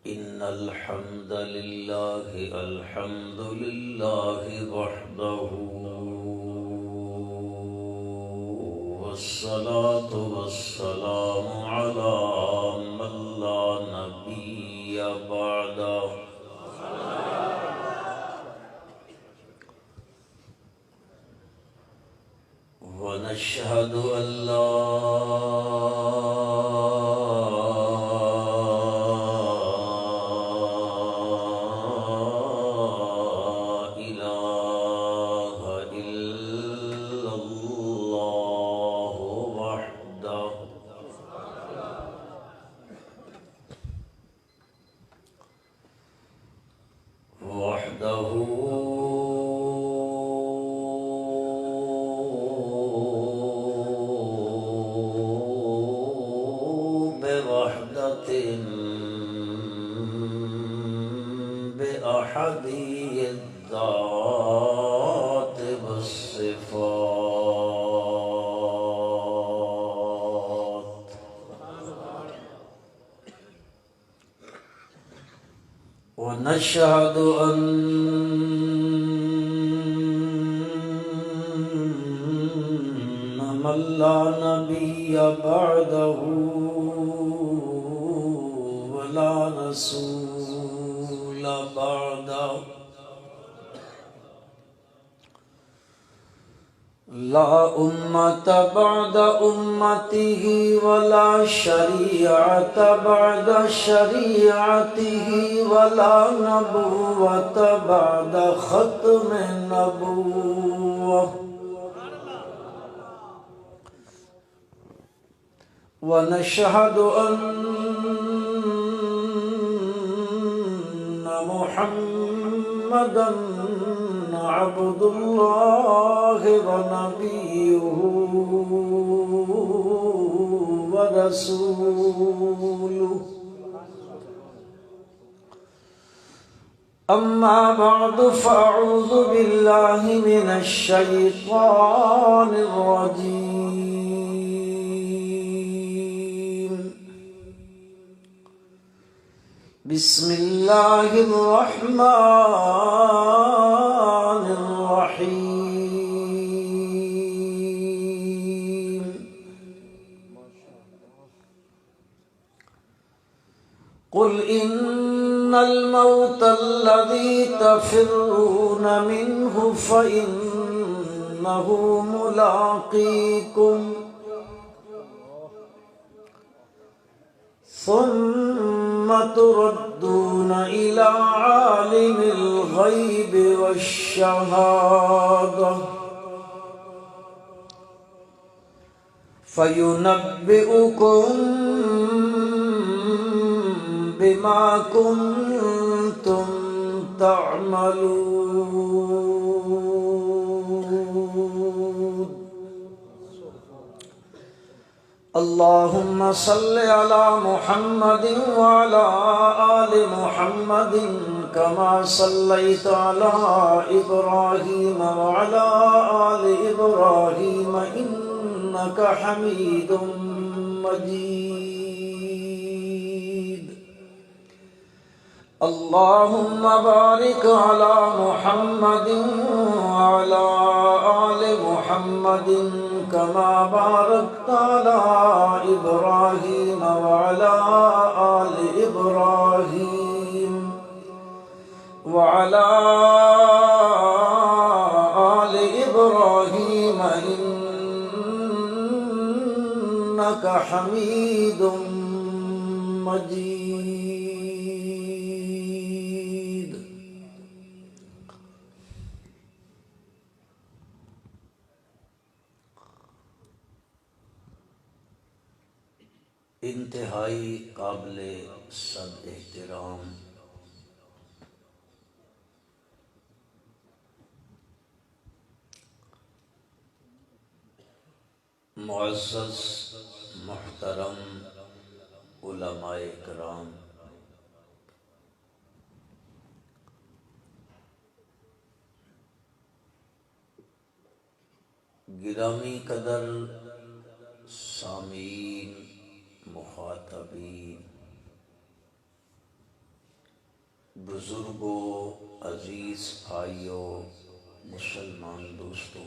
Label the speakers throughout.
Speaker 1: إن الحمد لله وحده والصلاة والسلام على من لا نبي بعده ونشهد أن لا إله إلا الله وحده بوحدة بأحدية الذات والصفات ونشهد أن من لا نبي بعده ولا رسول بعده لا أمة بعد أمته ولا شريعة بعد شريعته ولا نبوة بعد ختم النبوة ونشهد أن محمدًا عبد الله ونبيه ورسوله أما بعد فأعوذ بالله من الشيطان الرجيم بسم الله الرحمن الرحيم قل إن الموت الذي تفرون منه فإنه ملاقيكم ثم تردون إلى عالم الغيب والشهادة فينبئكم بما كنتم تعملون اللهم صل على محمد وعلى آل محمد كما صليت على إبراهيم وعلى آل إبراهيم إنك حميد مجيد اللهم بارك على محمد وعلى آل محمد كما باركت على إبراهيم وعلى آل إبراهيم وعلى آل إبراهيم إنك حميد مجيد انتہائی قابل صد احترام معزز محترم علماء کرام، گرامی قدر سامعین، مخاطبین، بزرگوں، عزیز بھائیوں، مسلمان دوستوں،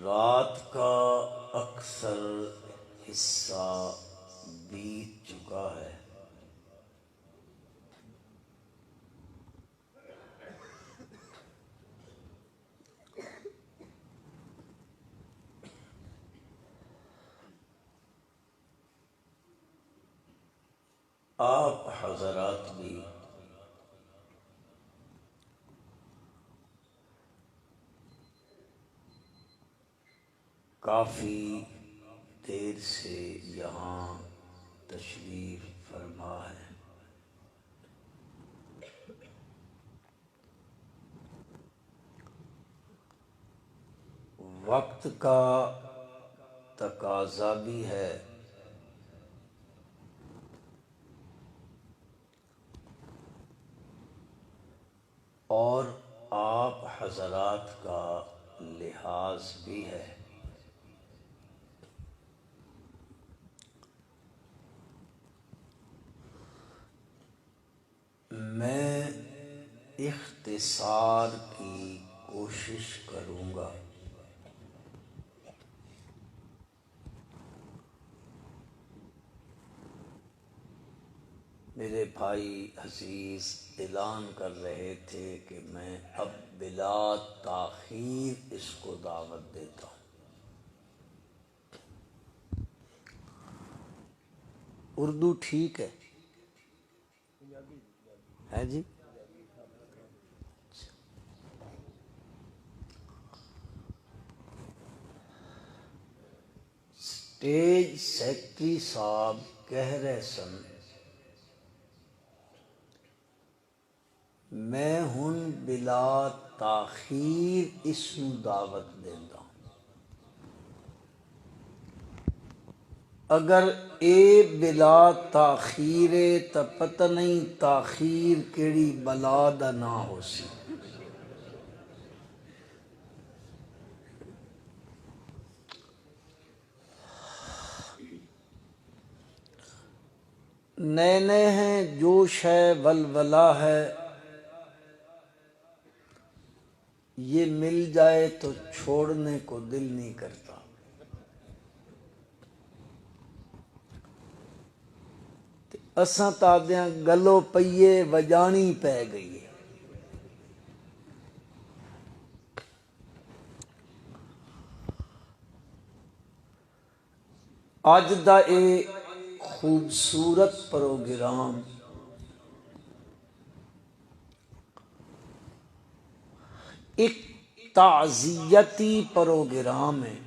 Speaker 1: رات کا اکثر حصہ بیت چکا ہے۔ آپ حضرات بھی کافی دیر سے یہاں تشریف فرما ہے۔ وقت کا تقاضا بھی ہے اور آپ حضرات کا لحاظ بھی ہے۔ میں اختصار کی کوشش کروں گا۔ میرے بھائی عزیز اعلان کر رہے تھے کہ میں اب بلا تاخیر اس کو دعوت دیتا ہوں۔ اردو ٹھیک ہے جی؟ اسٹیج سیکرٹری صاحب کہہ رہے سن میں ہن بلا تاخیر اس نو دعوت دینا۔ اگر اے بلا تاخیر ہے تو پتہ نہیں تاخیر کیڑی بلا دا نہ ہو سی۔ نئے نئے ہیں، جوش ہے، ولولہ ہے، یہ مل جائے تو چھوڑنے کو دل نہیں کرتا۔ اساں تادیاں گلو پئیے وجانی پہ گئی ہے۔ اج دا اے خوبصورت پروگرام ایک تعزیتی پروگرام ہے۔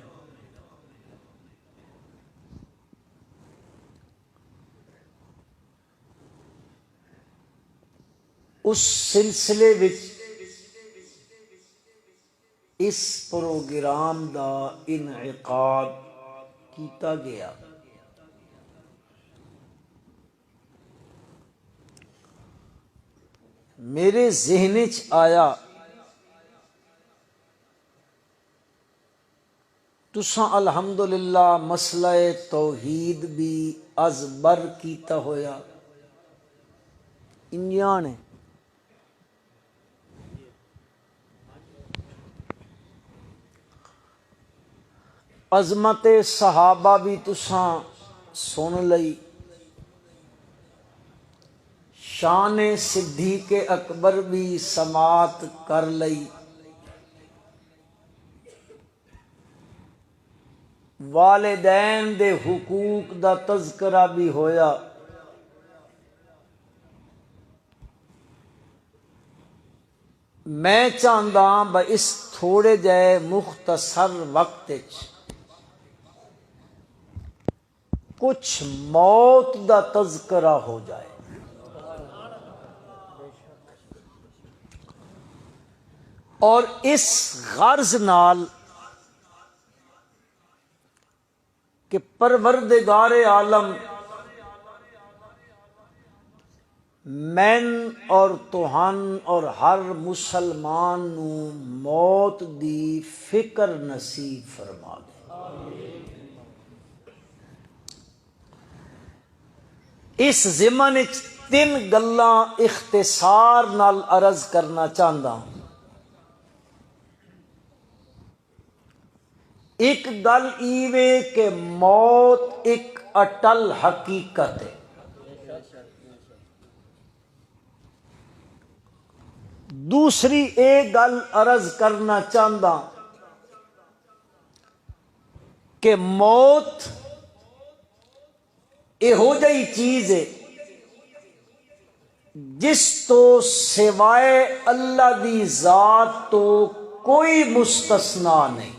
Speaker 1: اس سلسلے وچ اس پروگرام دا انعقاد کیتا گیا۔ میرے ذہن چ آیا تساں الحمدللہ مسئلہ توحید بھی از بر کیتا ہویا انجاں نے، عظمت صحابہ بھی تساں سن لئی، شان صدیق اکبر بھی سماعت کر لئی، والدین دے حقوق دا تذکرہ بھی ہویا۔ میں چاہتا ہوں اس تھوڑے جے مختصر وقت کچھ موت دا تذکرہ ہو جائے۔ اور اس غرض نال کہ پروردگار عالم مین اور توہن اور ہر مسلمان نو موت دی فکر نصیب فرما دے۔ اس ضمن وچ تین گلاں اختصار نال عرض کرنا چاہتا ہوں۔ ایک گل ایویں کہ موت ایک اٹل حقیقت ہے، دوسری ایک گل عرض کرنا چاہتا کہ موت یہو جہی چیز ہے جس تو سوائے اللہ دی ذات تو کوئی مستثنا نہیں۔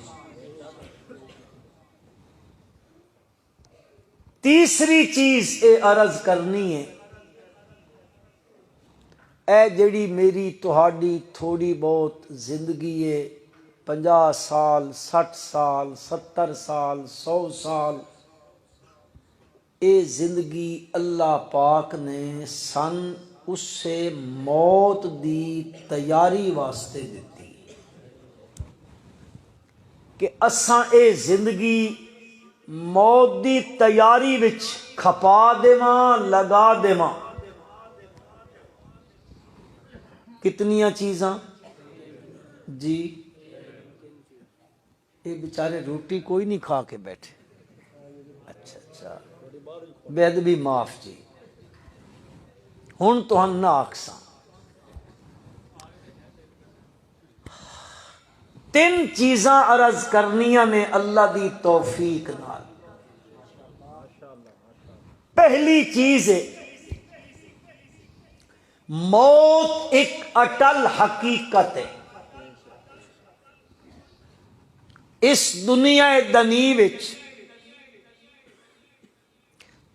Speaker 1: تیسری چیز اے عرض کرنی ہے، اے جڑی میری تہاڈی تھوڑی بہت زندگی ہے، 50 سال 60 سال 70 سال 100 سال، اے زندگی اللہ پاک نے سن اس سے موت دی تیاری واسطے دیتی کہ اساں اے زندگی موت دی تیاری وچ کھپا دیواں، لگا دیواں۔ کتنیاں چیزاں جی؟ یہ بیچارے روٹی کوئی نہیں کھا کے بیٹھے، اچھا اچھا بے ادبی معاف جی، ہن تو ہم نہ آکساں۔ تین چیزاں عرض کرنیاں نے اللہ دی توفیق نال۔ پہلی چیز ہے موت ایک اٹل حقیقت ہے۔ اس دنیا دنی وچ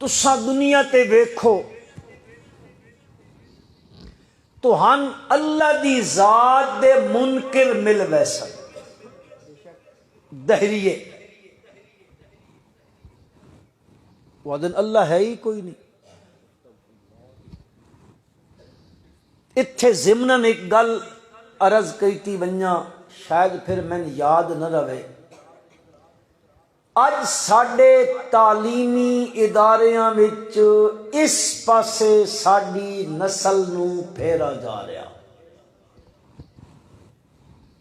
Speaker 1: تساں دنیا تے ویکھو تو ہن اللہ دی ذات دے منکر مل ویسن، دہریے وعدن اللہ ہے ہی کوئی نہیں۔ اتھے ضمناً ایک گل عرض کیتی ونجا، شاید پھر میں یاد نہ رہے۔ اج ساڈے تعلیمی اداریاں وچ اس پاسے ساڈی نسل نو پھیرا جا رہا،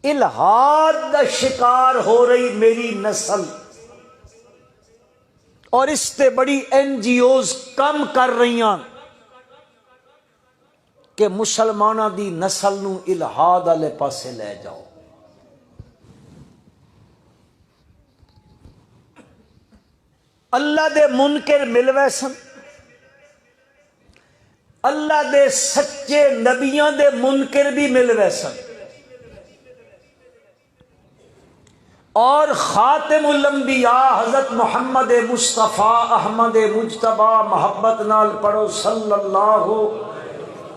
Speaker 1: الہاد دا شکار ہو رہی میری نسل، اور اس تے بڑی NGOs کم کر رہی ہیں کہ مسلمانہ دی نسل نو الہاد والے پاسے لے جاؤ۔ اللہ دے منکر مل ویسن، اللہ دے سچے نبیاں دے منکر بھی مل ویسن، اور خاتم الانبیاء حضرت محمد مصطفیٰ احمد مجتبیٰ، محبت نال پڑھو صلی اللہ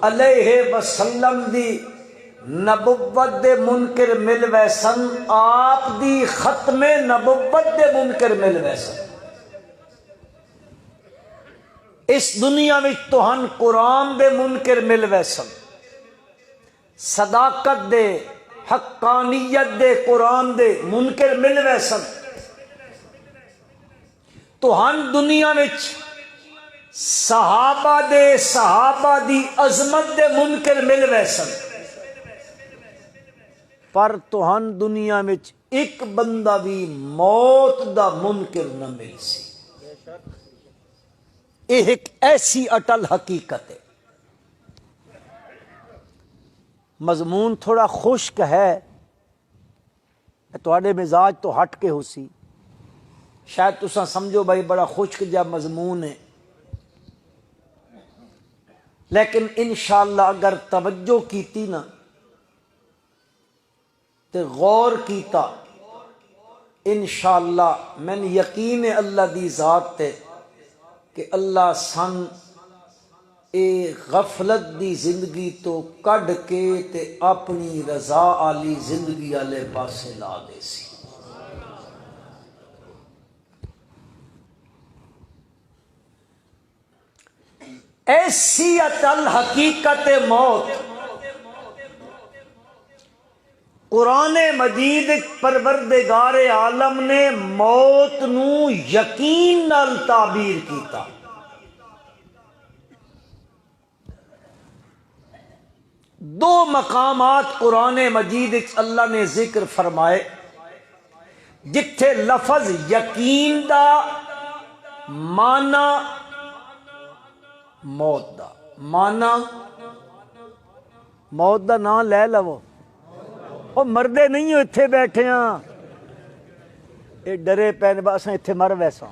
Speaker 1: علیہ وسلم دی نبوت دے منکر مل ویسن، آپ دی ختم نبوت دے منکر مل ویسن۔ اس دنیا وچ توہن قرآن دے منکر مل ویسن، صداقت دے حقانیت دے قرآن دے منکر مل ویسن۔ توہن دنیا وچ صحابہ دی عظمت دے منکر مل ویسن، پر توہن دنیا وچ ایک بندہ بھی موت دا منکر نہ مل سی۔ یہ ایک ایسی اٹل حقیقت ہے۔ مضمون تھوڑا خشک ہے، تواڈے مزاج تو ہٹ کے ہو سی، شاید تساں سمجھو بھائی بڑا خشک جا مضمون ہے، لیکن انشاءاللہ اگر توجہ کیتی نا تے غور کیتا، انشاءاللہ میں یقین ہے اللہ دی ذات تے کہ اللہ سن اے غفلت دی زندگی تو کڈ کے تے اپنی رضا آلی زندگی والے پاسے لا دے سی۔ ایسی اٹل حقیقت موت قرآن مجید پروردگار عالم نے موت نو یقین نال تعبیر کیتا۔ دو مقامات قرآن مجید اللہ نے ذکر فرمائے جتھے لفظ یقین دا مانا موت دا مانا موت دا نام لے لو، وہ مردے نہیں ہو اتھے بیٹھے ہاں، یہ ڈرے پین بس اتھے مر ویسا۔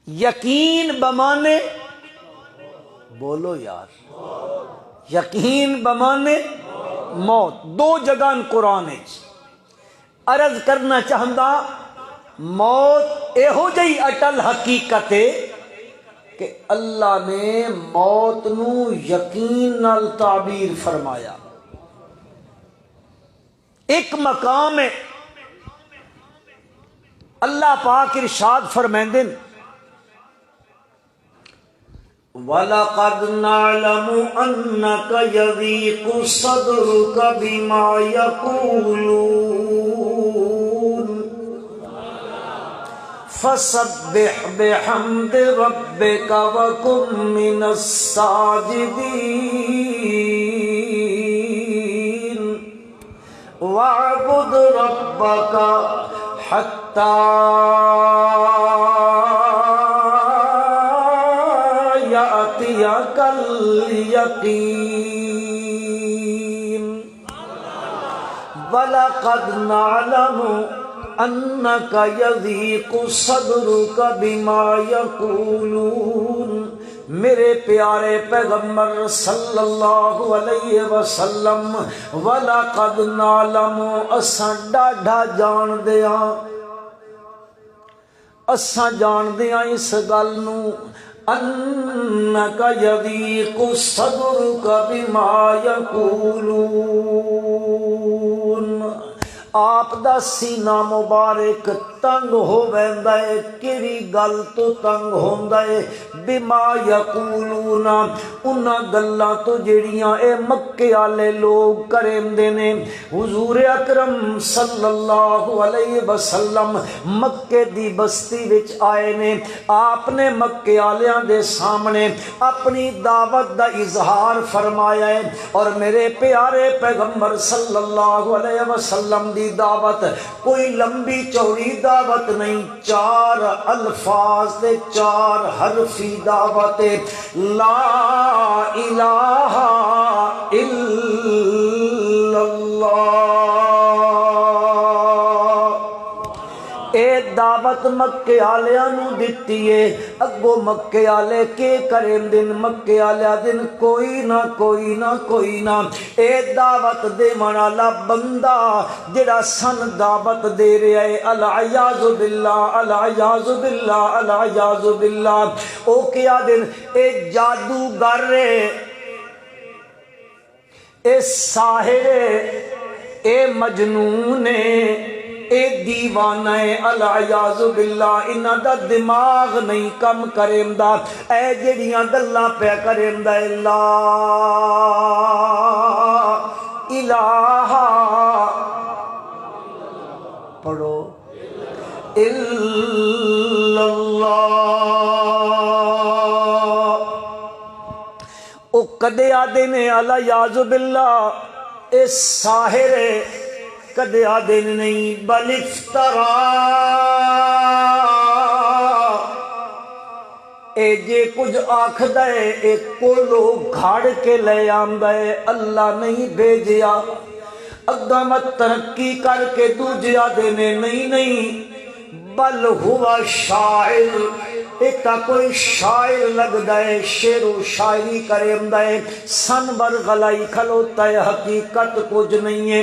Speaker 1: یقین بمانے بولو یار، یقین بمانے موت، دو جگہ قرآن عرض کرنا چاہتا موت ایہو جئی اٹل حقیقت ہے کہ اللہ نے موت نو یقین نال تعبیر فرمایا۔ ایک مقام ہے اللہ پاک ارشاد فرمائندے وَلَقَدْ نَعْلَمُ أَنَّكَ يَضِيقُ صَدْرُكَ بِمَا يَقُولُونَ فَسَبِّحْ بِحَمْدِ رَبِّكَ وَكُن مِّنَ السَّاجِدِينَ وَاعْبُدْ رَبَّكَ حَتَّى يَأْتِيَكَ الْيَقِينُ وَلَقَدْ نَعْلَمُ أَنَّكَ يَضِيقُ صَدْرُكَ بِمَا يَقُولُونَ۔ میرے پیارے پیغمبر صلی اللہ علیہ وسلم وَلَقَدْ نَعْلَمُ اساں ڈاڈھا جان دیاں، اساں جان دیاں اس گل نو أَنَّكَ يَضِيقُ صَدْرُكَ بِمَا يَقُولُونَ، آپ دا سینہ مبارک تنگ ہو ویندا ہے، کیڑی گل تو تنگ ہوندا ہے؟ بما یقولون، انہاں گلاں تو جڑیاں اے مکے والے لوگ کریندے نے۔ حضور اکرم صلی اللہ علیہ وسلم مکے دی بستی وچ آئے نے، آپ نے مکے والیاں دے سامنے اپنی دعوت دا اظہار فرمایا ہے، اور میرے پیارے پیغمبر صلی اللہ علیہ وسلم دی دعوت کوئی لمبی چوڑی دعوت نہیں، چار الفاظ دے چار حرفی دعوت، لا الہ الا اللہ۔ اے دعوت مکے آلیاں نو دتی ہے، اگو مکے آلے کے کریں دن، مکے آلیا دن کوئی نہ کوئی نہ کوئی نہ اے دعوت دے والا بندہ جڑا سن دعوت دے رہا ہے، العیاذ باللہ العیاذ باللہ العیاذ باللہ، او کیا دن اے جادوگر ہے، اے ساحر ہے، اے مجنون ہے، اے دیوانہ ہے، العیاذ باللہ، انہاں دا دماغ نہیں کم کریندا، اے جڑیاں گلاں پیا کریندا ہے، لا الہ پڑھو الا اللہ، او کدے آدے نے العیاذ باللہ اے ساحر ہے، کدے آدھے نہیں، بل افترا، اے جے کچھ آکھدا ہے اے کولو گھاڑ کے لے آندا ہے، اللہ نہیں بھیجیا۔ اگاں مت ترقی کر کے دوجے آدھے نے نہیں، بل ہوا شاعر، ایک کوئی شاعر لگدا ہے، شعر و شاعری کریندا ہے، سن بر غلائی کھلوتا ہے، حقیقت کچھ نہیں ہے۔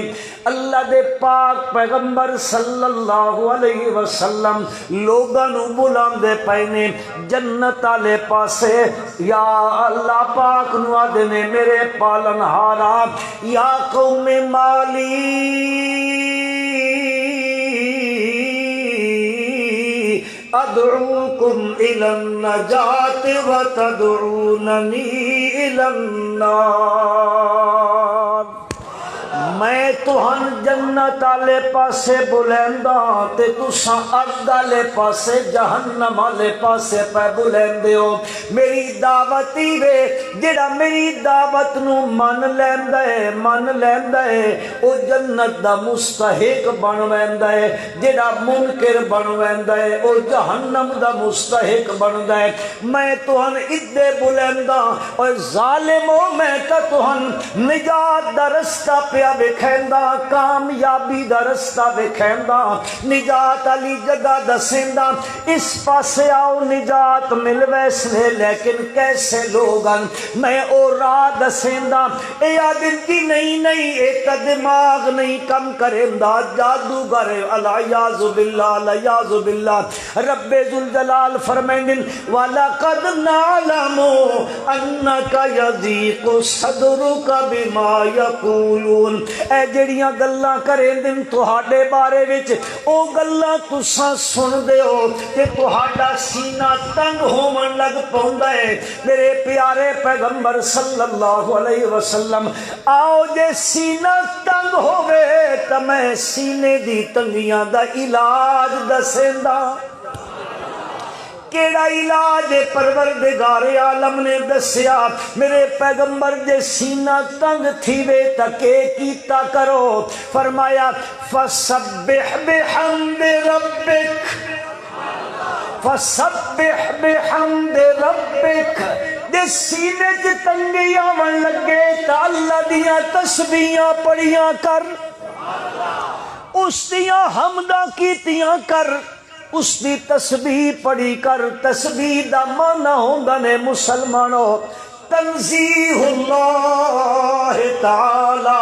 Speaker 1: اللہ دے پاک پیغمبر صلی اللہ علیہ وسلم لوگاں نو بلاندے پئے نے جنت والے پاسے، یا اللہ پاک نو آدے نے میرے پالن ہارا، یا قوم مالی، ادعوکم الی النجات وتدعوننی الی النار، میں تہن جنت والے پاسے بلیندا تے تساں اگ والے پاسے جہنم والے پاسے پہ بلیندے ہو۔ میری دعوت ہی وے جڑا میری دعوت نو من لیندا ہے او جنت دا مستحق بن ویندا ہے، جڑا منکر بن ویندا ہے او جہنم دا مستحق بندا ہے۔ میں تہن ادے بلیندا او ظالمو، میں تہن نجات دا رستہ پیا وکھیندا، کامیابی دا رستہ وکھیندا، نجات والی جگہ دسیندا، اس پاسے آؤ نجات مل ویسے، لیکن کیسے لوگن میں او راہ دسیندا۔ اے آدمی نہیں اے تا دماغ نہیں کم کریندا، جادوگر الیاذ باللہ الیاذ باللہ۔ رب ذوالجلال فرمائیں وَلَقَدْ نَعْلَمُ أَنَّكَ يَضِيقُ صَدْرُكَ بِمَا يَقُولُونَ، اے جڑیاں گلاں کریں دن تہاڈے بارے وچ او گلاں تساں سن دے ہو کہ تہاڈا سینہ تنگ ہون لگ پوندا ہے۔ میرے پیارے پیغمبر صلی اللہ علیہ وسلم، آؤ جے سینہ تنگ ہووے تے میں سینے دی تنگیاں دا علاج دسیندا۔ کیڑا علاج پروردگار عالم نے دسیا؟ میرے پیغمبر جے سینہ تنگ تھیوے تکے کیتا کرو، فرمایا فسبح بحمد ربک، فسبح بحمد ربک۔ جے سینے چ تنگی آون لگے تا اللہ دیاں تسبیحاں پڑھیاں کر، اس دیاں حمداں کیتیاں کر، اس دی تسبیح پڑھی کر۔ تسبیح دا معنی ہوندا نے مسلمانوں تنزیہ اللہ تعالی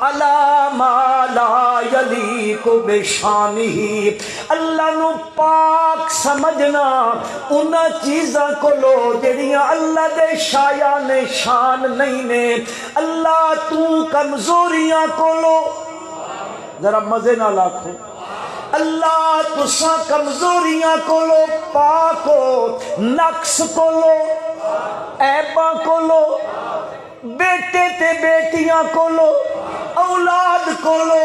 Speaker 1: علی ما لا یلیق بشانہ، اللہ نو پاک سمجھنا انہاں چیزاں کولو جڑیاں اللہ دے شایان شان نہیں نے۔ اللہ تو کمزوریاں کولو، ذرا مزے نال آکھو، اللہ تساں کمزوریاں کولو پاک ہو، نقص کولو، عیباں کولو، بیٹے تے بیٹیاں کولو، اولاد کولو،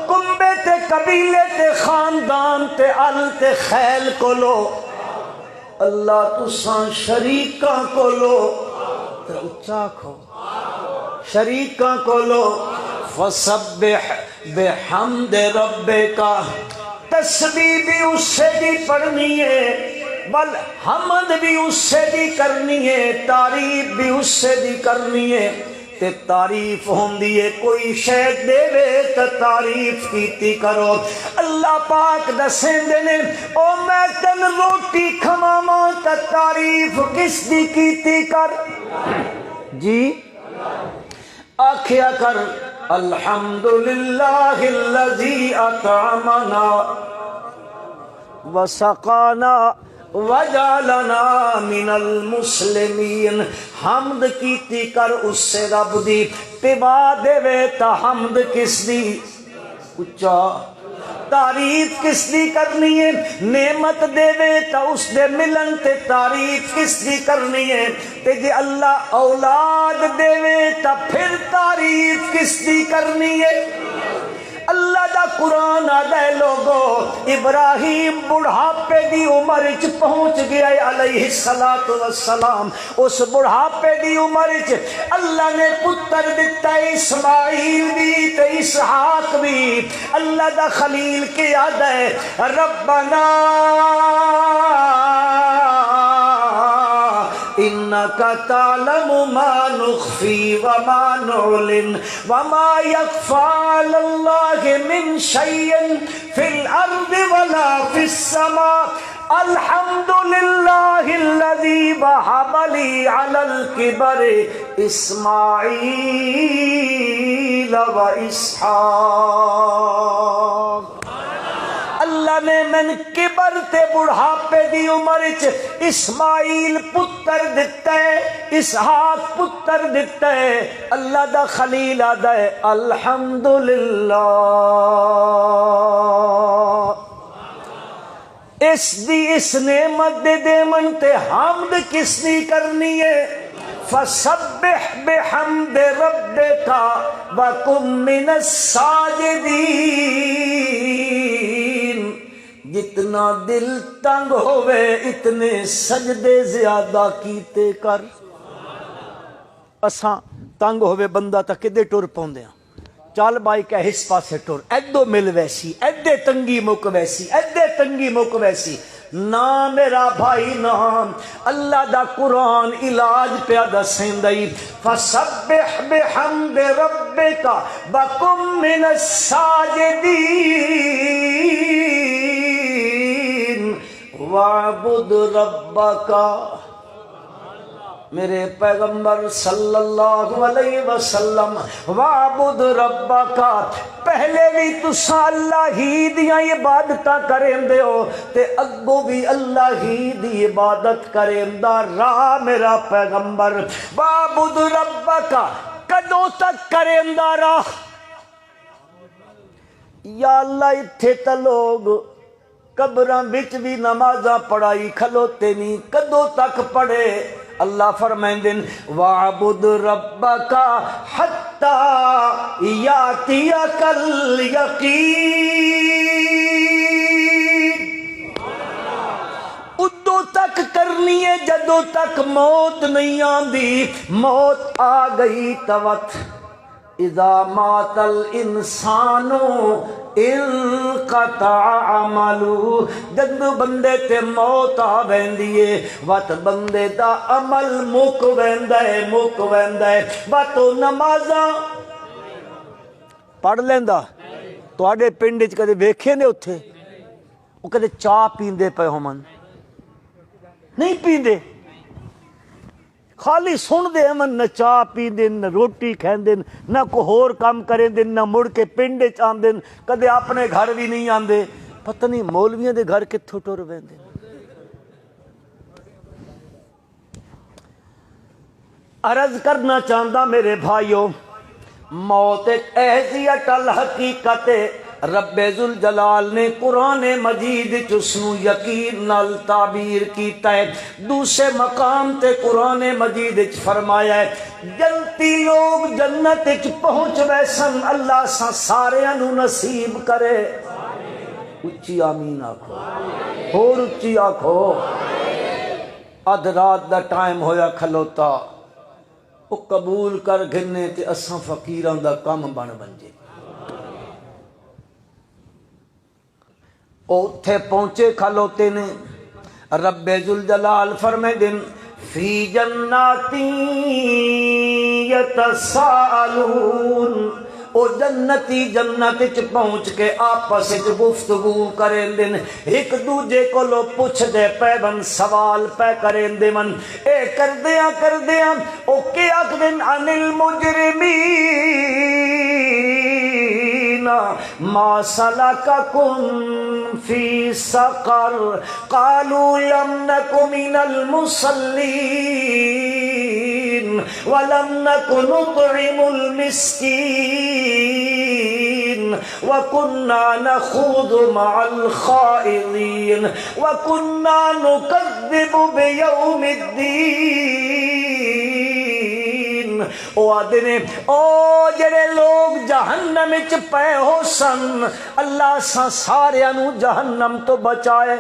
Speaker 1: کنبے تے قبیلے تے خاندان تے ال تے خیل کولو، اللہ تساں شریکاں کولو، تے اچا کھو شریکاں کولو۔ فسبح بحمد ربک، تسبیح بھی اس سے بھی پڑھنی ہے، بل حمد بھی اس سے بھی کرنی ہے، تعریف بھی اس سے بھی کرنی ہے۔ تے تعریف ہوندی ہے کوئی شے دے وے تے تعریف کیتی کرو۔ اللہ پاک دسیندے نے او میں تن روٹی کھواواں تے تعریف کس دی کیتی کر؟ جی آکھیا کر الحمدللہ الذی اطعمنا وسقانا وجعلنا من المسلمین۔ حمد کیتی کر اس سے رب دی، پوا دے وے تا حمد کس دی؟ اچا تعریف کس دی کرنی ہے؟ نعمت دے وے تا اس دے ملن تے تعریف کس دی کرنی ہے؟ تے جے اللہ اولاد دے وے تا پھر تعریف کس دی کرنی ہے؟ اللہ دا قرآن آدھے لوگو ابراہیم بڑھاپے دی عمر چ پہنچ گیا علیہ السلام، اس بڑھاپے دی عمر چ اللہ نے پتر دیتا اسماعیل بھی تے اسحاق بھی۔ اللہ دا خلیل کے آدھے ربنا انک تعلم ما نخفی وما نعلن وما یخفی علی اللہ من شیء فی الارض ولا فی السماء الحمدللہ الذی وہب لی علی الکبر اسماعیل و اسحاق۔ اللہ نے من کبر تے بڑھاپے دی عمر چ اسماعیل پتر دتا ہے، اسحاق پتر دتا ہے۔ اللہ دا خلیل آدا ہے الحمدللہ اس دی اس نعمت دے دیمن تے حمد کس دی کرنی ہے؟ فسبح بحمد ربک وکن من الساجدین۔ جتنا دل تنگ ہوئے اتنے سجدے زیادہ کیتے کر۔ اساں تنگ ہوئے بندہ تا کدے ٹر پوندے ہیں، چل بائی کہ اس پاسے ٹر، ایدو مل ویسی، ایدے تنگی مک ویسی، ایدے تنگی مک ویسی۔ نا میرا بھائی نا، اللہ دا قرآن علاج پہ دسیندئی، فسبح بحمد ربک وکن من الساجدین وعبد ربک۔ میرے پیغمبر صلی اللہ علیہ وسلم وعبد ربک، پہلے بھی تساں اللہ ہی دیاں عبادتاں کریندے ہو تے اگوں بھی اللہ ہی دی عبادت کریندہ راہ میرا پیغمبر۔ وعبد ربک کدوں تک کریندہ راہ؟ یا اللہ اتھے تا لوگ قبراں وچ بھی نمازاں پڑھائی کھلوتے نہیں، کدوں تک پڑھے؟ اللہ فرمائندن وَعْبُدْ رَبَّكَ حَتَّى يَأْتِيَكَ الْيَقِينُ۔ ادو تک کرنی ہے جدو تک موت نہیں آندی، موت آ گئی توت اذا مات الانسان انقطع عملو، جد بندے تے موت آ ویندی ہے وت بندے دا عمل مک ویندا ہے، مک ویندا ہے۔ وت نمازاں پڑھ لیندا، تواڈے پنڈ وچ کدے ویکھے نے اوتھے او کدے چاہ پیندے پے ہومن؟ نہیں پیندے، خالی سن دے امن، نہ چاہ پی دن، نہ روٹی کھین دن، نہ کو ہور کام کریں دن، نہ مڑ کے پنڈے چاند دن، کدے اپنے گھر بھی نہیں آندے۔ پتہ نہیں مولویاں دے گھر کتھوں ٹر ویندے۔ عرض کرنا چاہتا میرے بھائیو، موت ایک ایسی اٹل حقیقت ہے، رب ذوالجلال نے قرآن مجید چسنو یقین نال تعبیر کیتا ہے۔ دوسرے مقام تے قرآن مجید فرمایا ہے جنتی لوگ جنت پہنچ ویسن، اللہ سا سارے انو نصیب کرے۔ اچھی آمین آکھو، اور اچھی آکھو۔ ادھ رات دا ٹائم ہویا کھلوتا، وہ قبول کر گھنے تے اساں فقیران دا کم بن بنجے۔ اوتھے پہنچے کھلوتے نے، رب ذوالجلال فرمے دن فی جناتی یتساءلون، او جنتی جنت چ پہنچ کے آپس وچ گفتگو کریں دن، ایک دوجے کو لو پوچھ دے پے بن، سوال پے کریں دے من، اے کردیاں او کیا کدن عن المجرمین ما سلککم فی سقر قالوا لم نک من المصلین ولم نک نطعم المسکین وکننا نخوض مع الخائضین وکننا نکذب بیوم الدین۔ او آدھنے او جڑے لوگ جہنم وچ پے ہو سن، اللہ سا سارے انو جہنم تو بچائے۔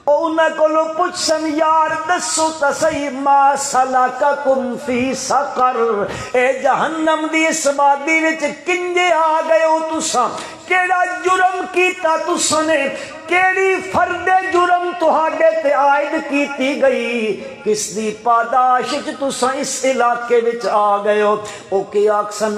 Speaker 1: او انہاں کولو پوچھن یار دسو تا صحیح ما سلککم فی سقر، اے جہنم دی اس وادی وچ کنجے آ گئے ہو تساں؟ کیڑا جرم کیتا تساں نے؟ کیڑی فرد جرم تہاڈے تے عائد کیتی گئی؟ کس دی پاداش وچ تساں اس علاقے وچ آ گئے ہو؟ او کہ آکسن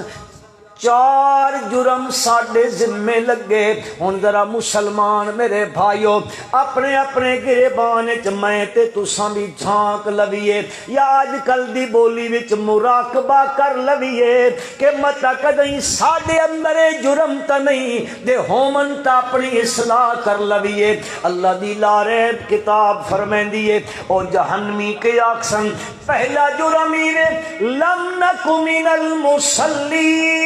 Speaker 1: چار جرم ساڈے ذمے لگے۔ ہن ذرا مسلمان میرے بھائیو اپنے اپنے گریبان وچ میں تے تساں بھی جھانک لویے، یا آج کل دی بولی وچ مراقبہ کر لویے کہ متا کدیں ساڈے اندر جرم تا نہیں دے ہومن تا اپنی اصلاح کر لویے۔ اللہ دی لاریب کتاب فرمیندی ہے او جہنمی کے آکسن پہلا جرم ہی نے لم نک من المصلین،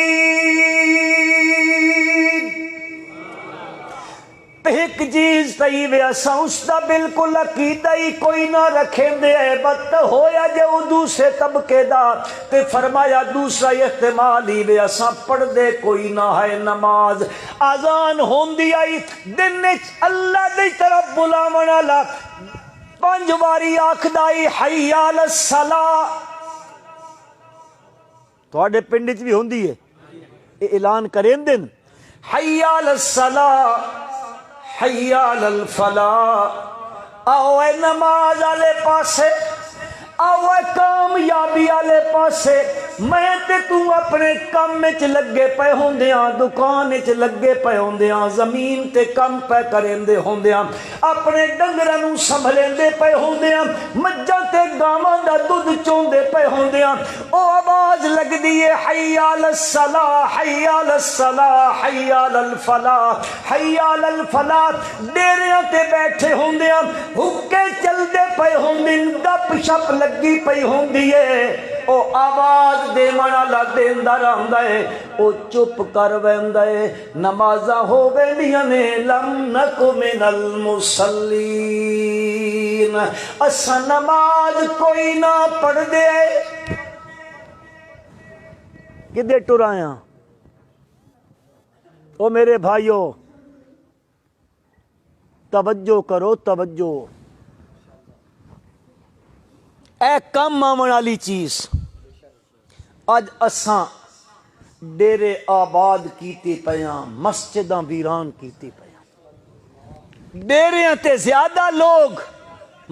Speaker 1: ایک چیز تئی وے اساں اس دا بالکل عقیدہ ہی کوئی نہ رکھیں دے بت ہویا جو دوسرے طبقے دا تے فرمایا دوسرا احتمال ہی وے اساں پڑھ دے کوئی نہ ہے نماز اذان ہوندی آئی دن وچ اللہ دی طرف بلاون والا 5 واری آکھدائی حی علی الصلاۃ تواڈے پنڈ وچ بھی ہوندی ہے اعلان کریں دن حی علی الصلاۃ حی علی الفلاح آؤ اے نماز والے پاسے آؤ اے کامیابی والے پاسے میں تے تو اپنے کام وچ لگے پے ہوندیاں دکان وچ لگے پے ہوندیاں زمین تے کم پے کریندے ہوندیاں اپنے ڈنگراں نوں سنبھلیندے پے ہوندیاں مجھاں تے گاواں دا دودھ چوندے پے ہوندیاں او آواز لگدی ہے حی علی الصلاۃ حی علی الصلاۃ حی علی الفلاح حی علی الفلاح ڈیریاں تے بیٹھے ہوندیاں حکے چلدے پے ہوندے گپ شپ لگی پئی ہوندی ہے او آواز دیون والا دیندا رہندا ہے او چپ کر ویندا ہے نمازاں ہو ویندیاں نے لم نک من المصلین اساں نماز کوئی نہ پڑھ دے کدے ٹر آیا او میرے بھائیو توجہ کرو توجہ اے کم آمن والی چیز اج اساں ڈیرے آباد کیتی پیاں مسجداں ویران کیتی پیاں ڈیریاں تے زیادہ لوگ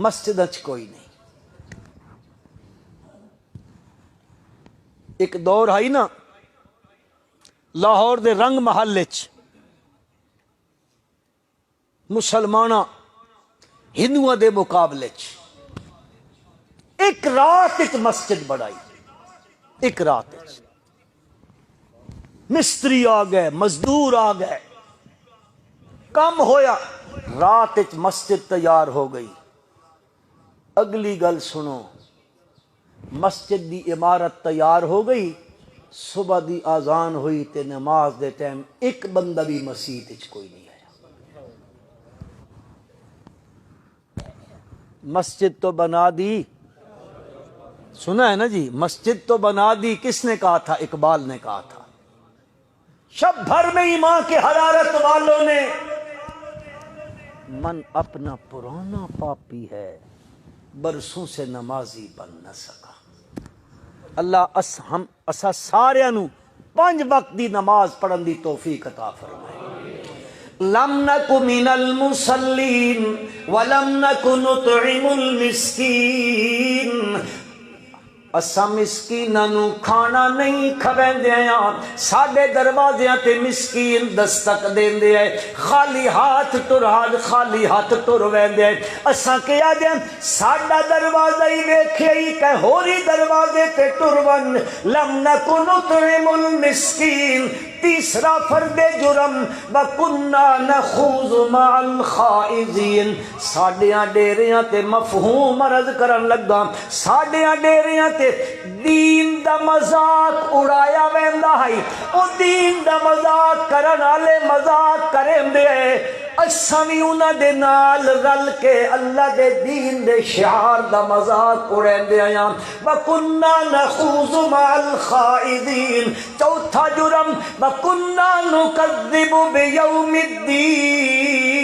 Speaker 1: مسجداں چ کوئی نہیں ایک دور آئی نا لاہور دے رنگ محل وچ مسلماناں ہندوؤں دے مقابلے چ ایک رات وچ مسجد بڑھائی ایک رات وچ مستری آ گئے مزدور آ گئے کم ہویا رات وچ مسجد تیار ہو گئی اگلی گل سنو مسجد دی عمارت تیار ہو گئی صبح دی آذان ہوئی تے نماز دے ٹائم ایک بندہ بھی مسجد وچ کوئی نہیں آیا مسجد تو بنا دی سنا ہے نا جی مسجد تو بنا دی کس نے کہا تھا اقبال نے کہا تھا شب بھر میں ایمان کے حرارت والوں نے من اپنا پرانا پاپی ہے برسوں سے نمازی بن نہ سکا اللہ اسا سارے نو 5 وقت دی نماز پڑھن دی توفیق عطا فرمائے لم نک من المصلین ولم نک نطعم المسکین اساں مسکیناں نو کھانا نہیں کھویندے آں ساڈے دروازیاں تے مسکین دستک دیندے اے خالی ہاتھ ٹر ویندے اے اساں کیا دیں ساڈا دروازہ ہی ویکھے ہی کہ ہوری دروازے تے ٹر ون لم نکن نطعم المسکین تیسرا فرد جرم وَكُنَّا نَخُوضُ مَعَ الْخَائِضِينَ ساڈیاں ڈیریاں تے مفہوم عرض کرن لگا ساڈیاں ڈیریاں تے دین دا مذاق اڑایا ویندا ہے او دین دا مذاق کرن والے مذاق کریندے اساں وی انہاں دے نال رل کے اللہ دے دین دے شعار دا مذاق اڑیندے آں وَكُنَّا نَخُوضُ مَعَ الْخَائِضِينَ چوتھا جرم وَكُنَّا نُكَذِّبُ بِيَوْمِ الدِّينِ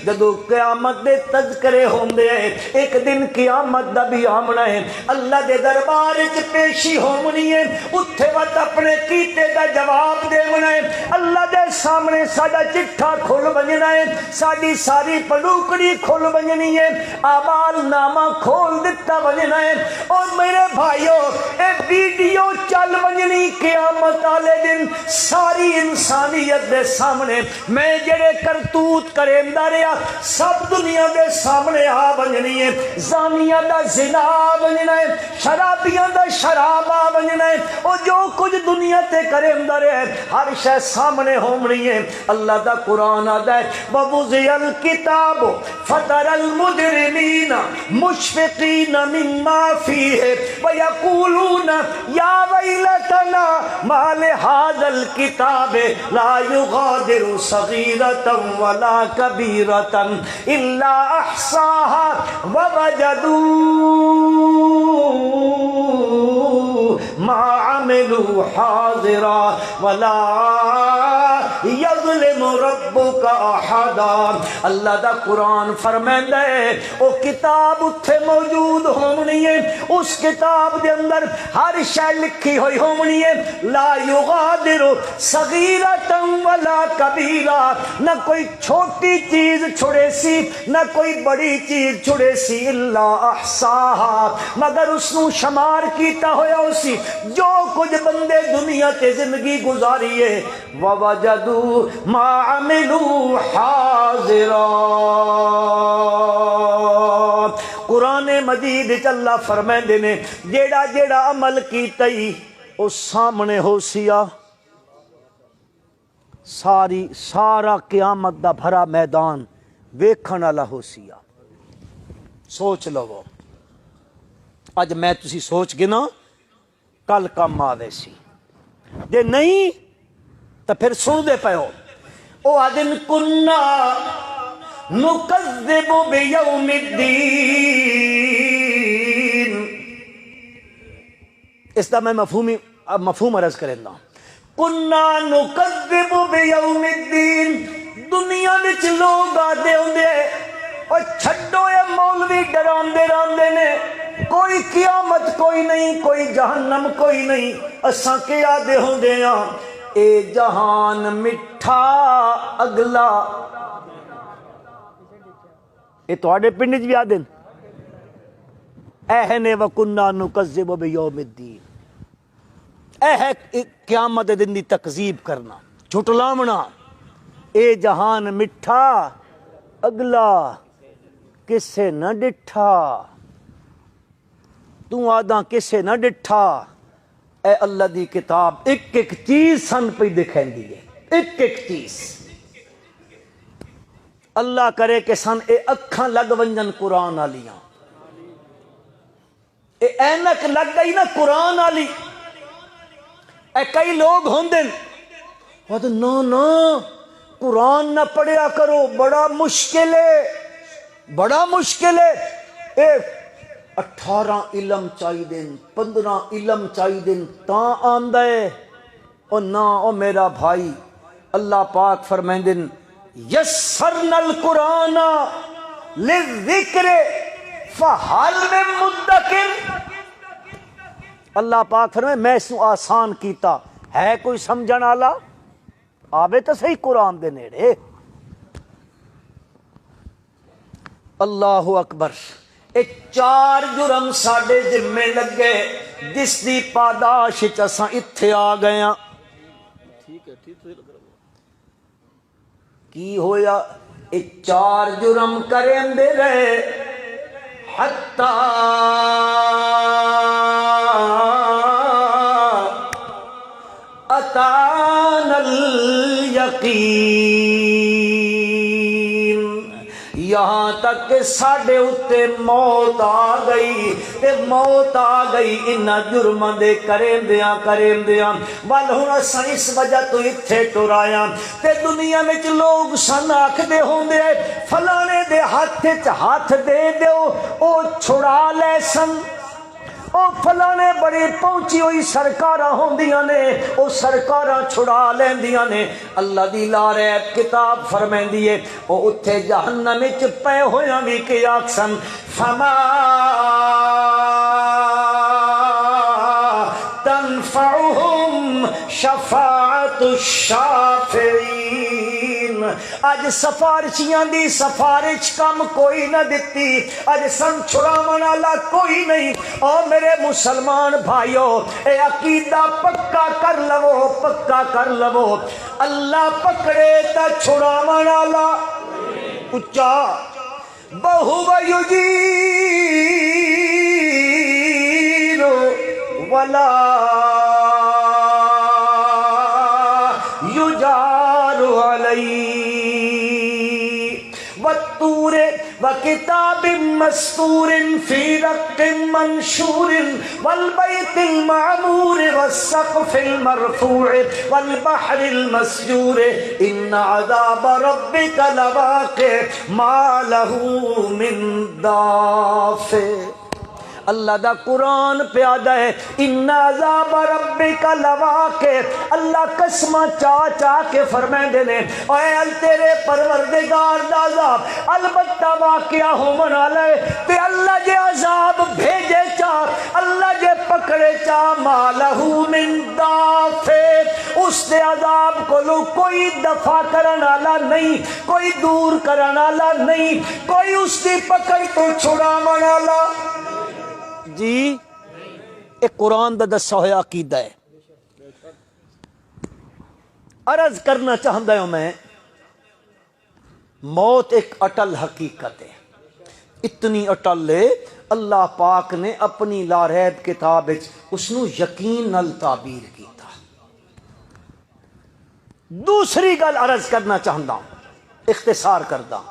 Speaker 1: جدو قیامت دے تذکرے ہوندے ہیں ایک دن قیامت دا بھی آمنا ہے اللہ دے دربار وچ پیشی ہونی ہے اتھے وقت اپنے کیتے دا جواب دینا ہے اللہ دے سامنے ساڈا چٹھا کھل بجنا ہے ساڈی ساری پڑوکڑی کھل بجنی ہے اعمال نامہ کھول دتا بجنا ہے اور میرے بھائیو اے ویڈیو چل بجنی قیامت والے دن ساری انسانیت دے سامنے میں جڑے کرتوت کریندا رہا سب دنیا دے سامنے آ بننی ہے. زانیاں دا زنا بننا ہے, شرابیاں دا شراب آ بننا ہے, اور جو کچھ دنیا تے کرے اندر ہے ہر شے سامنے ہونی ہے. اللہ دا قرآن آدا ہے وَوُضِعَ الْكِتَابُ فَتَرَى الْمُجْرِمِينَ مُشْفِقِينَ مِمَّا فِيهِ وَيَقُولُونَ يَا وَيْلَتَنَا مَا لِهَذَا الْكِتَابِ لَا يُغَادِرُ صَغِيرَةً وَلَا كَبِيرَةً إِلَّا أَحْصَاهَا وَوَجَدُوا مَا عَمِلُوا حَاضِرًا وَلَا یظلم ربک احدا. اللہ دا قرآن فرمائندا ہے او کتاب اتھے موجود ہونی ہے, اس کتاب دے اندر ہر شے لکھی ہوئی ہونی ہے. لا یغادر صغیرۃ ولا کبیرہ, نہ کوئی چھوٹی چیز چھڑے سی نہ کوئی بڑی چیز چھڑے سی. الا احصاها, مگر اس نو شمار کیتا ہویا اسی جو کچھ بندے دنیا تے زندگی گزاری ہے. وَوَجَدُوا مَا عَمِلُوا حَاضِرًا. قرآن مجید وچ اللہ فرمائندے نے جیڑا جیڑا عمل کیتا ہی او سامنے ہو سیا. سارا قیامت دا بھرا میدان ویکھن والا ہو سیا. سوچ لو اج میں تسی سوچ گنا کل کم آوے سی, جے نہیں تو پھر سن دے پے ہو. او آدن کننا نکذب بیوم الدین, اس دا میں مفہوم عرض کریں گا. کننا نکذب بیوم الدین, دنیا وچ لوگ آدے ہوندے اور چھڈو اے مولوی ڈراندے راندے نے, کوئی قیامت کوئی نہیں, کوئی جہنم کوئی نہیں. اساں کے آدے ہوندے ہاں اے جہان مٹھا اگلا. اے تواڈے پنڈ وچ بھی آدن اے نے وکنا نکذب بیوم الدین, اے ہے قیامت دن دی تکذیب کرنا, جھٹلاونا. اے جہان مٹھا اگلا کسے نہ ڈٹھا, تو آدھا کسے نہ ڈٹھا. اے اللہ دی کتاب ایک ایک چیز سن پہ دکھائیں دی ہے, ایک ایک چیز. اللہ کرے کہ سن اے اکھاں لگ ونجن قرآن آلیاں, اے اینک لگ گئی نا قرآن آلی. اے کئی لوگ ہوندن وہ تو نا قرآن نہ پڑھیا کرو, بڑا مشکل ہے, بڑا مشکل ہے. اے 18 علم چاہی دن 15 علم چاہی دن تاں آندہ ہے. او نا او میرا بھائی, اللہ پاک فرمائندن یسرنا القرآن للذکر فہل من مدکر. اللہ پاک فرمائے میں اس کو آسان کیتا, ہے کوئی سمجھن والا آوے تو صحیح قرآن دے نیڑے. اللہ اکبر. اے 4 جرم ساڈے ذمے لگے جس دی پاداش وچ اساں اتھے آ گئے ہاں. کی ہویا اے 4 جرم کریندے رہے حتی اتانا الیقین, یہاں تک کہ ساڈے اتے موت آ گئی. تے موت آ گئی انہاں جرماں دے کریندیاں. ول ہن اساں اس وجہ تو اتھے ٹرایا تے دنیا وچ لوگ سن آکھدے ہوندے فلانے دے ہاتھ وچ ہاتھ دے دیو او چھڑا لے سن. او فلانے بڑی پہنچی ہوئی سرکاراں ہوندیاں نے, او سرکاراں چھڑا لیندیاں نے. اللہ دی لاریب کتاب فرمائندی ہے او اتھے جہنم وچ پے ہویاں وی کہ آکھسن فما تنفعهم شفاعت الشافعین. اج سفارشیاں دی سفارش کم کوئی نہ دتی, اج سن چھڑاون والا کوئی نہیں. او میرے مسلمان بھائیو, اے عقیدہ پکا کر لو, پکا کر لو. اللہ پکڑے تا چھڑاون والا اچا بہو یجیر ولا یجار علی والطور وکتاب مستور فی رق منشور والبیت المعمور والسقف المرفوع والبحر المسجور ان عذاب ربک لواقع ما له من دافع۔ اللہ دا قرآن پیادہ ہے، ان عذاب ربک لواقع، اللہ قسمہ چاہ چاہ کے فرمائے نے اے تیرے پروردگار دا عذاب البتہ واقعہ ہو منا لے تے اللہ جے عذاب بھیجے چاہ، اللہ جے پکڑے چاہ ما لہ من دافع، اس دے عذاب کو لو کوئی دفع کرن والا نہیں، کوئی دور کرن والا نہیں، کوئی اس دی پکڑ تو چھڑا من والا جی۔ ایک قرآن دا دسا ہویا عقیدہ ہے۔ عرض کرنا چاہتا ہوں میں، موت ایک اٹل حقیقت ہے، اتنی اٹل ہے اللہ پاک نے اپنی لا ریب کتاب اس نو یقین نال تعبیر کیتا۔ دوسری گل عرض کرنا چاہتا ہوں، اختصار کردہ،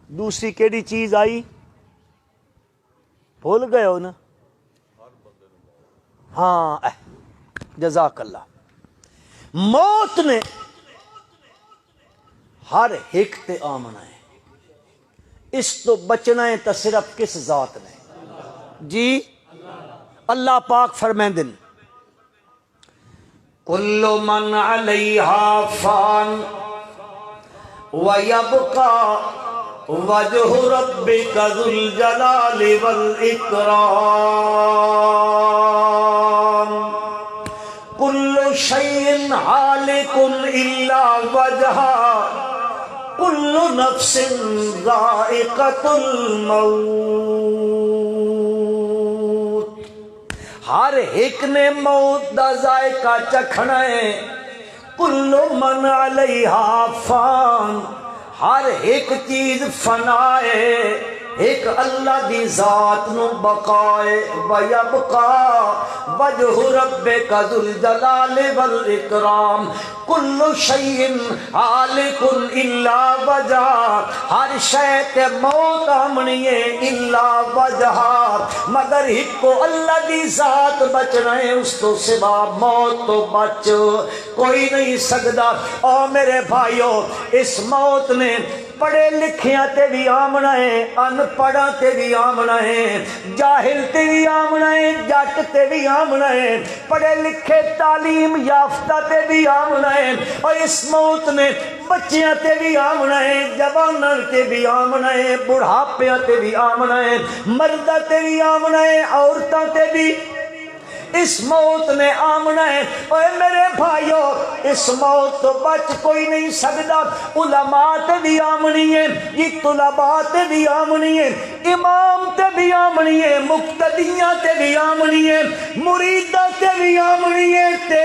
Speaker 1: دوسری کیڑی چیز آئی بھول گئے ہو نا؟ ہاں جزاک اللہ۔ موت نے ہر ایک تے آمنا ہے، اس تو بچنا ہے تو صرف کس ذات نے جی؟ اللہ پاک فرمائندن کل من علیہا فان وَيَبْقَى وَجْهُ رَبِّكَ ذُو الْجَلَالِ وَالْإِكْرَامِ كُلُّ شَيْءٍ هَالِكٌ إِلَّا وَجْهَهُ كُلُّ نَفْسٍ ذَائِقَةُ الْمَوْتِ، ہر ایک نے موت دا ذائقہ چکھنا ہے۔ کل من علیہا فان، ہر ایک چیز فنا ہے، ایک اللہ دی ذات نو بقائے۔ وَيَبْقَى وَجْهُ رَبِّكَ ذُو الْجَلَالِ وَالْإِكْرَامِ كُلُّ شَيْءٍ هَالِكٌ إِلَّا وَجْهَهُ، ہر شے تے موت آمنی ہے الا وجہ، مگر ایک کو اللہ دی ذات بچنا ہے، اس تو سوا موت تو بچ کوئی نہیں سکتا۔ او میرے بھائیو، اس موت نے پڑھے لکھیاں تے بھی آمنا ہے، ان پڑھا تے بھی آمنا ہے، جاہل تے بھی آمنا ہے، جٹ تے بھی آمنا ہے، پڑھے لکھے تعلیم یافتہ تے بھی آمنا ہے، اور اس موت نے بچیاں تے بھی آمنا ہے، جواناں تے بھی آمنا ہے، بڑھاپیاں تے بھی آمنا ہے، مردہ تے بھی آمنا ہے، عورتاں تے بھی اس موت نے آمنا ہے۔ اے میرے بھائیو، اس موت تو بچ کوئی نہیں سکتا۔ علماء تے بھی آمنی ہے، یہ طلباء تے بھی آمنی ہے، امام تے بھی آمنی ہے، مقتدیاں تے بھی آمنی ہے، مریدہ تے بھی آمنی ہے، تے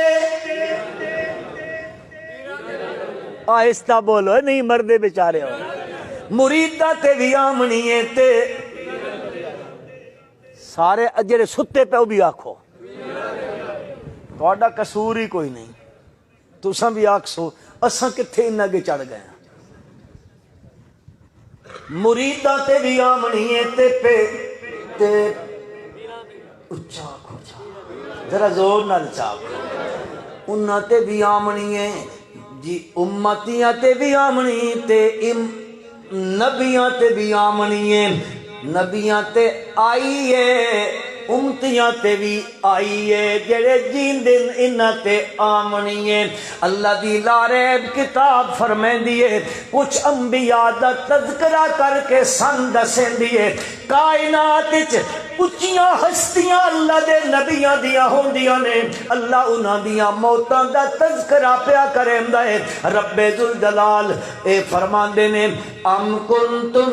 Speaker 1: آہستہ بولو نہیں مردے بیچارے ہو، مریدہ تے بھی آمنی ہے، تے سارے اجڑے ستے پہ بھی آکھو تھوڑا قصور ہی کوئی نہیں، تساں بھی آکسو اساں کتھے انہاں کے چڑھ گئے ہیں۔ مریداں تے بھی آمنی ہے، تے پہ تے اچھا کھوچا ذرا زور نال چاکو، انہاں تے بھی آمنی ہے جی، امتیاں تے بھی آمنی، تے نبیاں تے بھی آمنی ہے، نبیاں تے آئی ہے، امتیاں تے بھی آئی ہے، جڑے جین دن انہاں تے آمنی ہے۔ اللہ دی لا ریب کتاب فرمائندی ہے، کچھ انبیاء دا تذکرہ کر کے سن دسیندی ہے، کائنات وچ اچیاں ہستیاں اللہ دے نبیاں دیاں ہوندیاں نے، اللہ انہاں دیاں موتاں دا تذکرہ پیا کریندا ہے۔ رب ذوالجلال اے فرماندے نے ام کنتم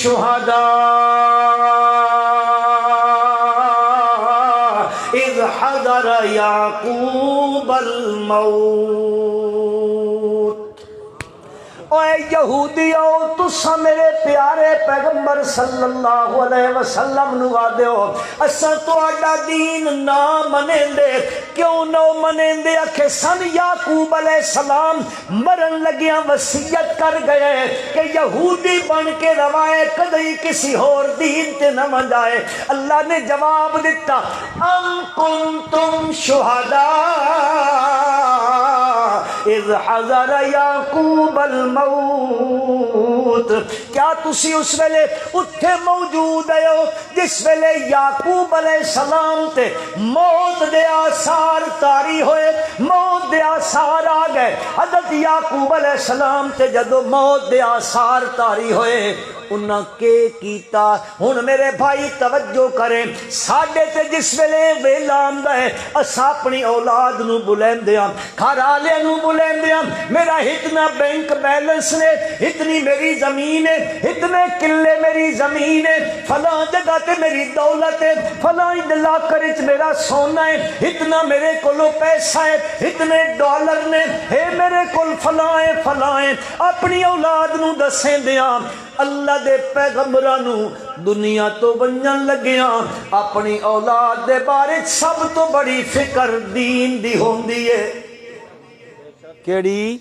Speaker 1: شہداء اذ حضر یعقوب الموت اے یہودیو تسا میرے پیارے پیغمبر صلی اللہ علیہ وسلم نو آدیو اساں تہاڈا دین نہ منیندے کیوں نہ منیندے کہ سن یعقوب علیہ السلام مرن لگیاں وصیت کر گئے کہ یہودی بن کے روائے کدی کسی اور دین تے نہ منجائے اللہ نے جواب دیتا ام کنتم شہداء اذ حضر یعقوب الموت کیا تسی اس ویلے اتھے موجود ہو جس ویلے یعقوب علیہ السلام تے موت دے آثار طاری ہوئے موت دے آثار آ گئے حضرت یعقوب علیہ السلام تے جدو موت دے آثار طاری ہوئے انہاں کے کیتا ہن میرے بھائی توجہ کریں ساڈے تے جس ویلے ویلا آندا ہے اساں اپنی اولاد نو بلیندے ہاں گھر والے نو بلیندے ہاں میرا اتنا بینک بیلنس نے اتنی میری زمین ہے اتنے قلعے میری زمین ہے فلاں جگہ تے میری دولت ہے فلاں لاکر وچ میرا سونا ہے اتنا میرے کولو پیسہ ہے اتنے ڈالر نے ہے میرے کول فلاں ہے فلاں ہے اپنی اولاد نو دسیں دیاں اللہ دے پیغمبرانو دنیا تو ونجن لگیاں اپنی اولاد دے بارے سب تو بڑی فکر دین دی ہوندی ہے کیڑی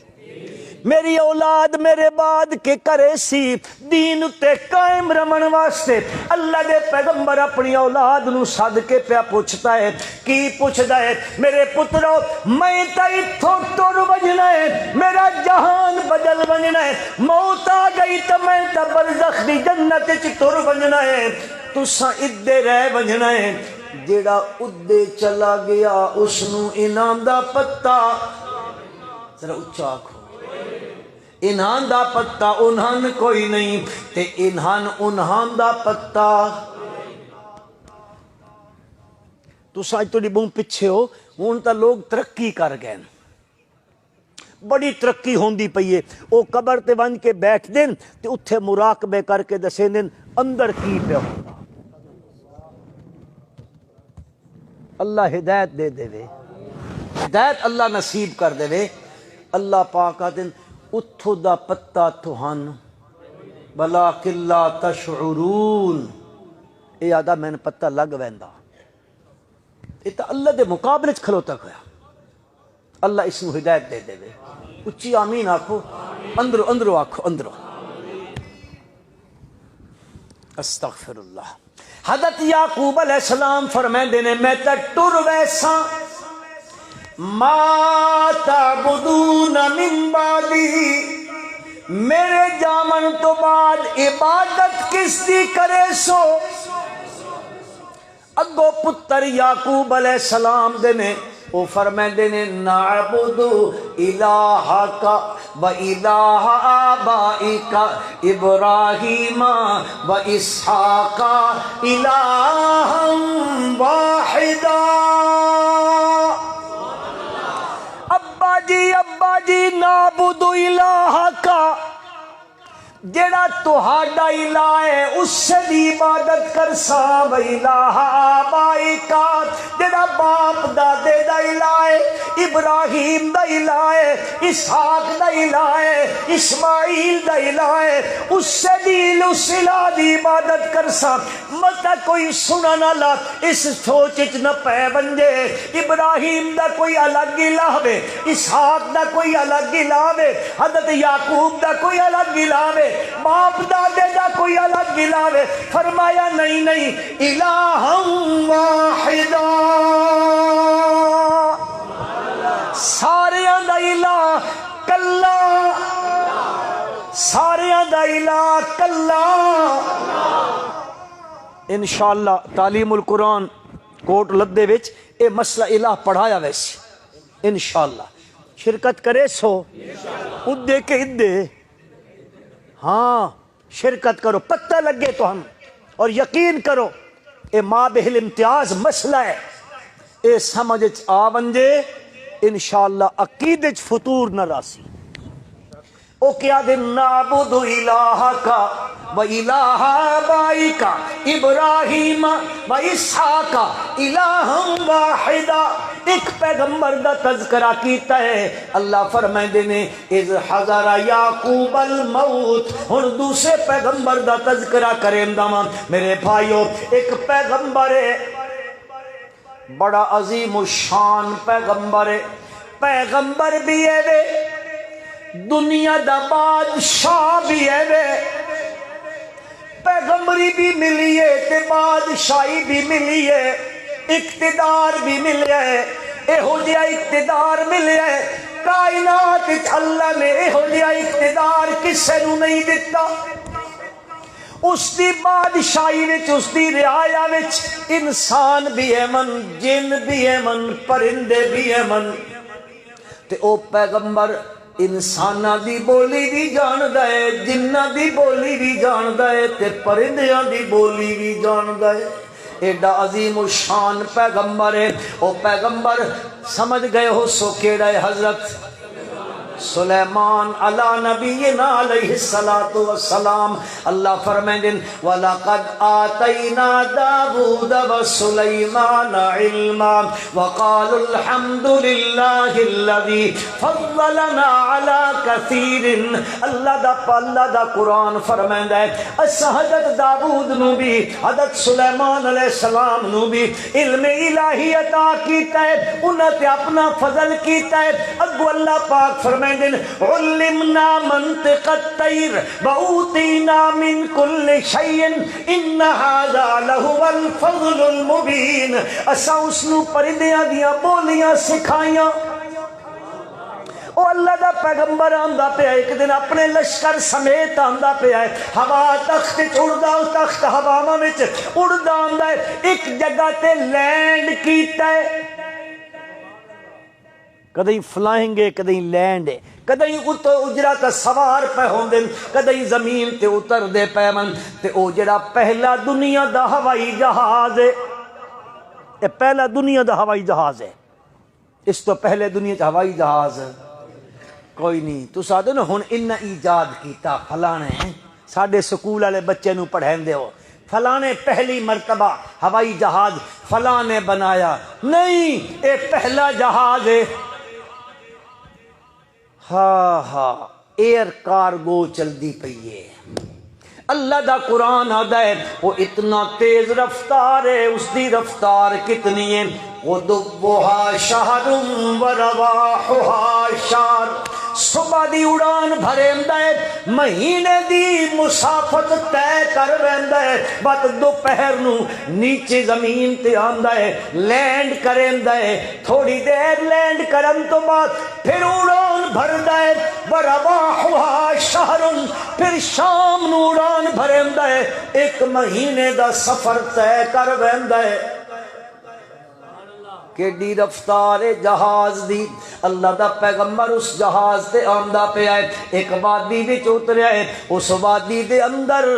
Speaker 1: میری اولاد میرے بعد کے کرے سی دین تے قائم رمن واسطے اللہ دے پیغمبر اپنی اولاد نو سد کے پیا پوچھتا ہے کی پوچھدا ہے میرے پترو میں تا اتھوں ٹر وجنا ہے میرا جہان بدل وجنا ہے موت آ گئی تو میں تا برزخ دی جنت وچ ٹر وجنا ہے تساں ادے رہ وجنا ہے جیڑا ادے چلا گیا اس نو انعام دا پتہ ذرا اچھا آکھو انہان دا پتہ انہان کوئی نہیں تے انہان دا پتہ تو ساج تو ڈبوں پچھے ہو ہون تا لوگ ترقی کر گئے بڑی ترقی ہوندی پئی ہے او قبر تے ون کے بیٹھ دین تے اتھے مراقبے کر کے دسیں دین اندر کی پہ ہوندا اللہ ہدایت دے دے وے ہدایت اللہ نصیب کر دے وے اللہ پاک دن اتھو دا پتہ تہن بلاکن لا تشعرون اے آدھا میں نے پتہ لگ ویندا یہ تا اللہ دے مقابلے کھلوتا ہویا اللہ اس نو ہدایت دے دے اچھی آمین آکھو اندرو آکھو اندرو استغفر اللہ حضرت یعقوب علیہ السلام فرمائے نے میں تا ٹر ویسا ما تعبدون من بعدی میرے جامن تو بعد عبادت کس دی کرے سو اگو پتر یعقوب علیہ السلام دینے وہ فرمائے دینے نعبد الہک و الہ آبائک ابراہیم و اسحاق الہا واحدا ابا جی نعبد الہ کا جڑا تہاڈا الہ ہے اس سے دی عبادت کر سا و الہ آبائی کا جڑا باپ دادے دا الہ ہے ابراہیم دا الہ ہے اسحاق دا الہ ہے اسماعیل دا الہ ہے اس سے دی اس الہ دی عبادت کر سا مت کوئی سنا نہ لا اس سوچ وچ نہ پے بنجے ابراہیم دا کوئی الگ الہ ہے اسحاق دا کوئی الگ الہ ہے حضرت یعقوب دا کوئی الگ الہ ہے باپ دادے دا کوئی الگ الہ ہے فرمایا نہیں الہ واحدا ساریاں دا الہ کلا ساریاں دا الہ کلا انشاءاللہ تعلیم القرآن کوٹ لدے وچ اے مسئلہ الہ پڑھایا ویسے انشاءاللہ شرکت کرے سو ادے کے ادے ہاں شرکت کرو پتہ لگے تو ہم اور یقین کرو اے ماں بہل امتیاز مسئلہ ہے اے سمجھ آ ونجے انشاءاللہ عقیدت فطور نہ راسی او کیا دن نعبد الہ کا وَإِلَٰهَ آبَائِكَ إِبْرَاهِيمَ وَإِسْحَاقَ إِلَٰهًا وَاحِدًا۔ ایک پیغمبر دا تذکرہ کیتا ہے، اللہ فرمائندے نے اِذْ حَضَرَ یعقوب الموت۔ ہن دوسرے پیغمبر دا تذکرہ کریں داں میرے بھائیو، ایک پیغمبر ہے بڑا عظیم الشان پیغمبر ہے، پیغمبر بھی ہے وے، دنیا دا بادشاہ بھی ہے وے، پیغمبری بھی ملی ہے تے بادشاہی بھی ملی ہے، اقتدار بھی ملیا ہے، ایہو جہا اقتدار ملیا ہے کائنات اللہ نے ایہو جہا اقتدار کسے نو نہیں دیتا۔ اس دی بادشاہی وچ، اس دی رعایا وچ انسان بھی ہے من، جن بھی ہے من، پرندے بھی ہے من، تے او پیغمبر انساناں دی بولی بھی جاندا ہے، جناں دی بولی بھی جاندا ہے تے پرندیاں دی بولی بھی جاندا ہے۔ ایڈا عظیم الشان پیغمبر ہے۔ او پیغمبر سمجھ گئے ہو سو کیڑا ہے؟ حضرت سلیمان علی نبینا علیہ السلام۔ اللہ فرمائیں وَلَقَدْ آتَيْنَا دَاوُودَ وَسُلَيْمَانَ عِلْمًا وَقَالُوا الْحَمْدُ لِلَّهِ الَّذِي فَضَّلَنَا عَلَى كَثِيرٍ۔ اللہ دا قرآن فرمائندا ہے اس حضرت داؤد نو بھی، حضرت سلیمان علیہ السلام نو بھی علم الہی عطا کیتا ہے، انہاں تے اپنا فضل کیتا ہے۔ اگو اللہ پاک فرمائیں علمنا منطق الطیر وأوتینا من کل شیء ان ھذا لہو الفضل المبین۔ اساں اس نو پرندیاں دیاں بولیاں سکھائیاں۔ او اللہ دا پیغمبر آندا پیا ایک دن اپنے لشکر سمیت آندا پیا ہے، ہوا تخت اڑدا، تخت ہواواں وچ اڑدا آندا ہے، ایک جگہ تے لینڈ کیتا ہے، کدیں فلائنگ ہے کدیں لینڈ ہے، کدیں اجرا تے سوار پہ ہوندے، کدیں زمین تے اتر دے پے من، تے او جڑا پہلا دنیا دا ہوائی جہاز ہے، اے پہلا دنیا دا ہوائی جہاز ہے، اس تو پہلے دنیا چ ہوائی جہاز کوئی نہیں۔ تو سادے نا ہن انہاں ایجاد کیتا فلانے، ساڈے سکول والے بچے نو پڑھیندے ہو فلانے پہلی مرتبہ ہوائی جہاز فلانے بنایا، نہیں اے پہلا جہاز ہے۔ ہاں ہاں ایئر کارگو چل دی پئی ہے۔ اللہ دا قرآن آدھا ہے وہ اتنا تیز رفتار ہے، اس دی رفتار کتنی ہے؟ غدوها شہر ورواحها شہر، صبح دی اڑان بھریندا ہے، مہینے دی مسافت طے کر ویندا ہے، بات دوپہر نو نیچے زمین تے آندا ہے، لینڈ کریندا ہے، تھوڑی دیر لینڈ کرن تو بعد پھر اڑان بھردا ہے، ورواحها شہر، پھر شام نو اڑان بھریندا ہے، ایک مہینے دا سفر طے کر ویندا ہے۔ کیڈی رفتار جہاز دی۔ اللہ دا پیغمبر اس جہاز تے آندا پیا ہے، ایک وادی وچ اتریا ہے، اس وادی دے اندر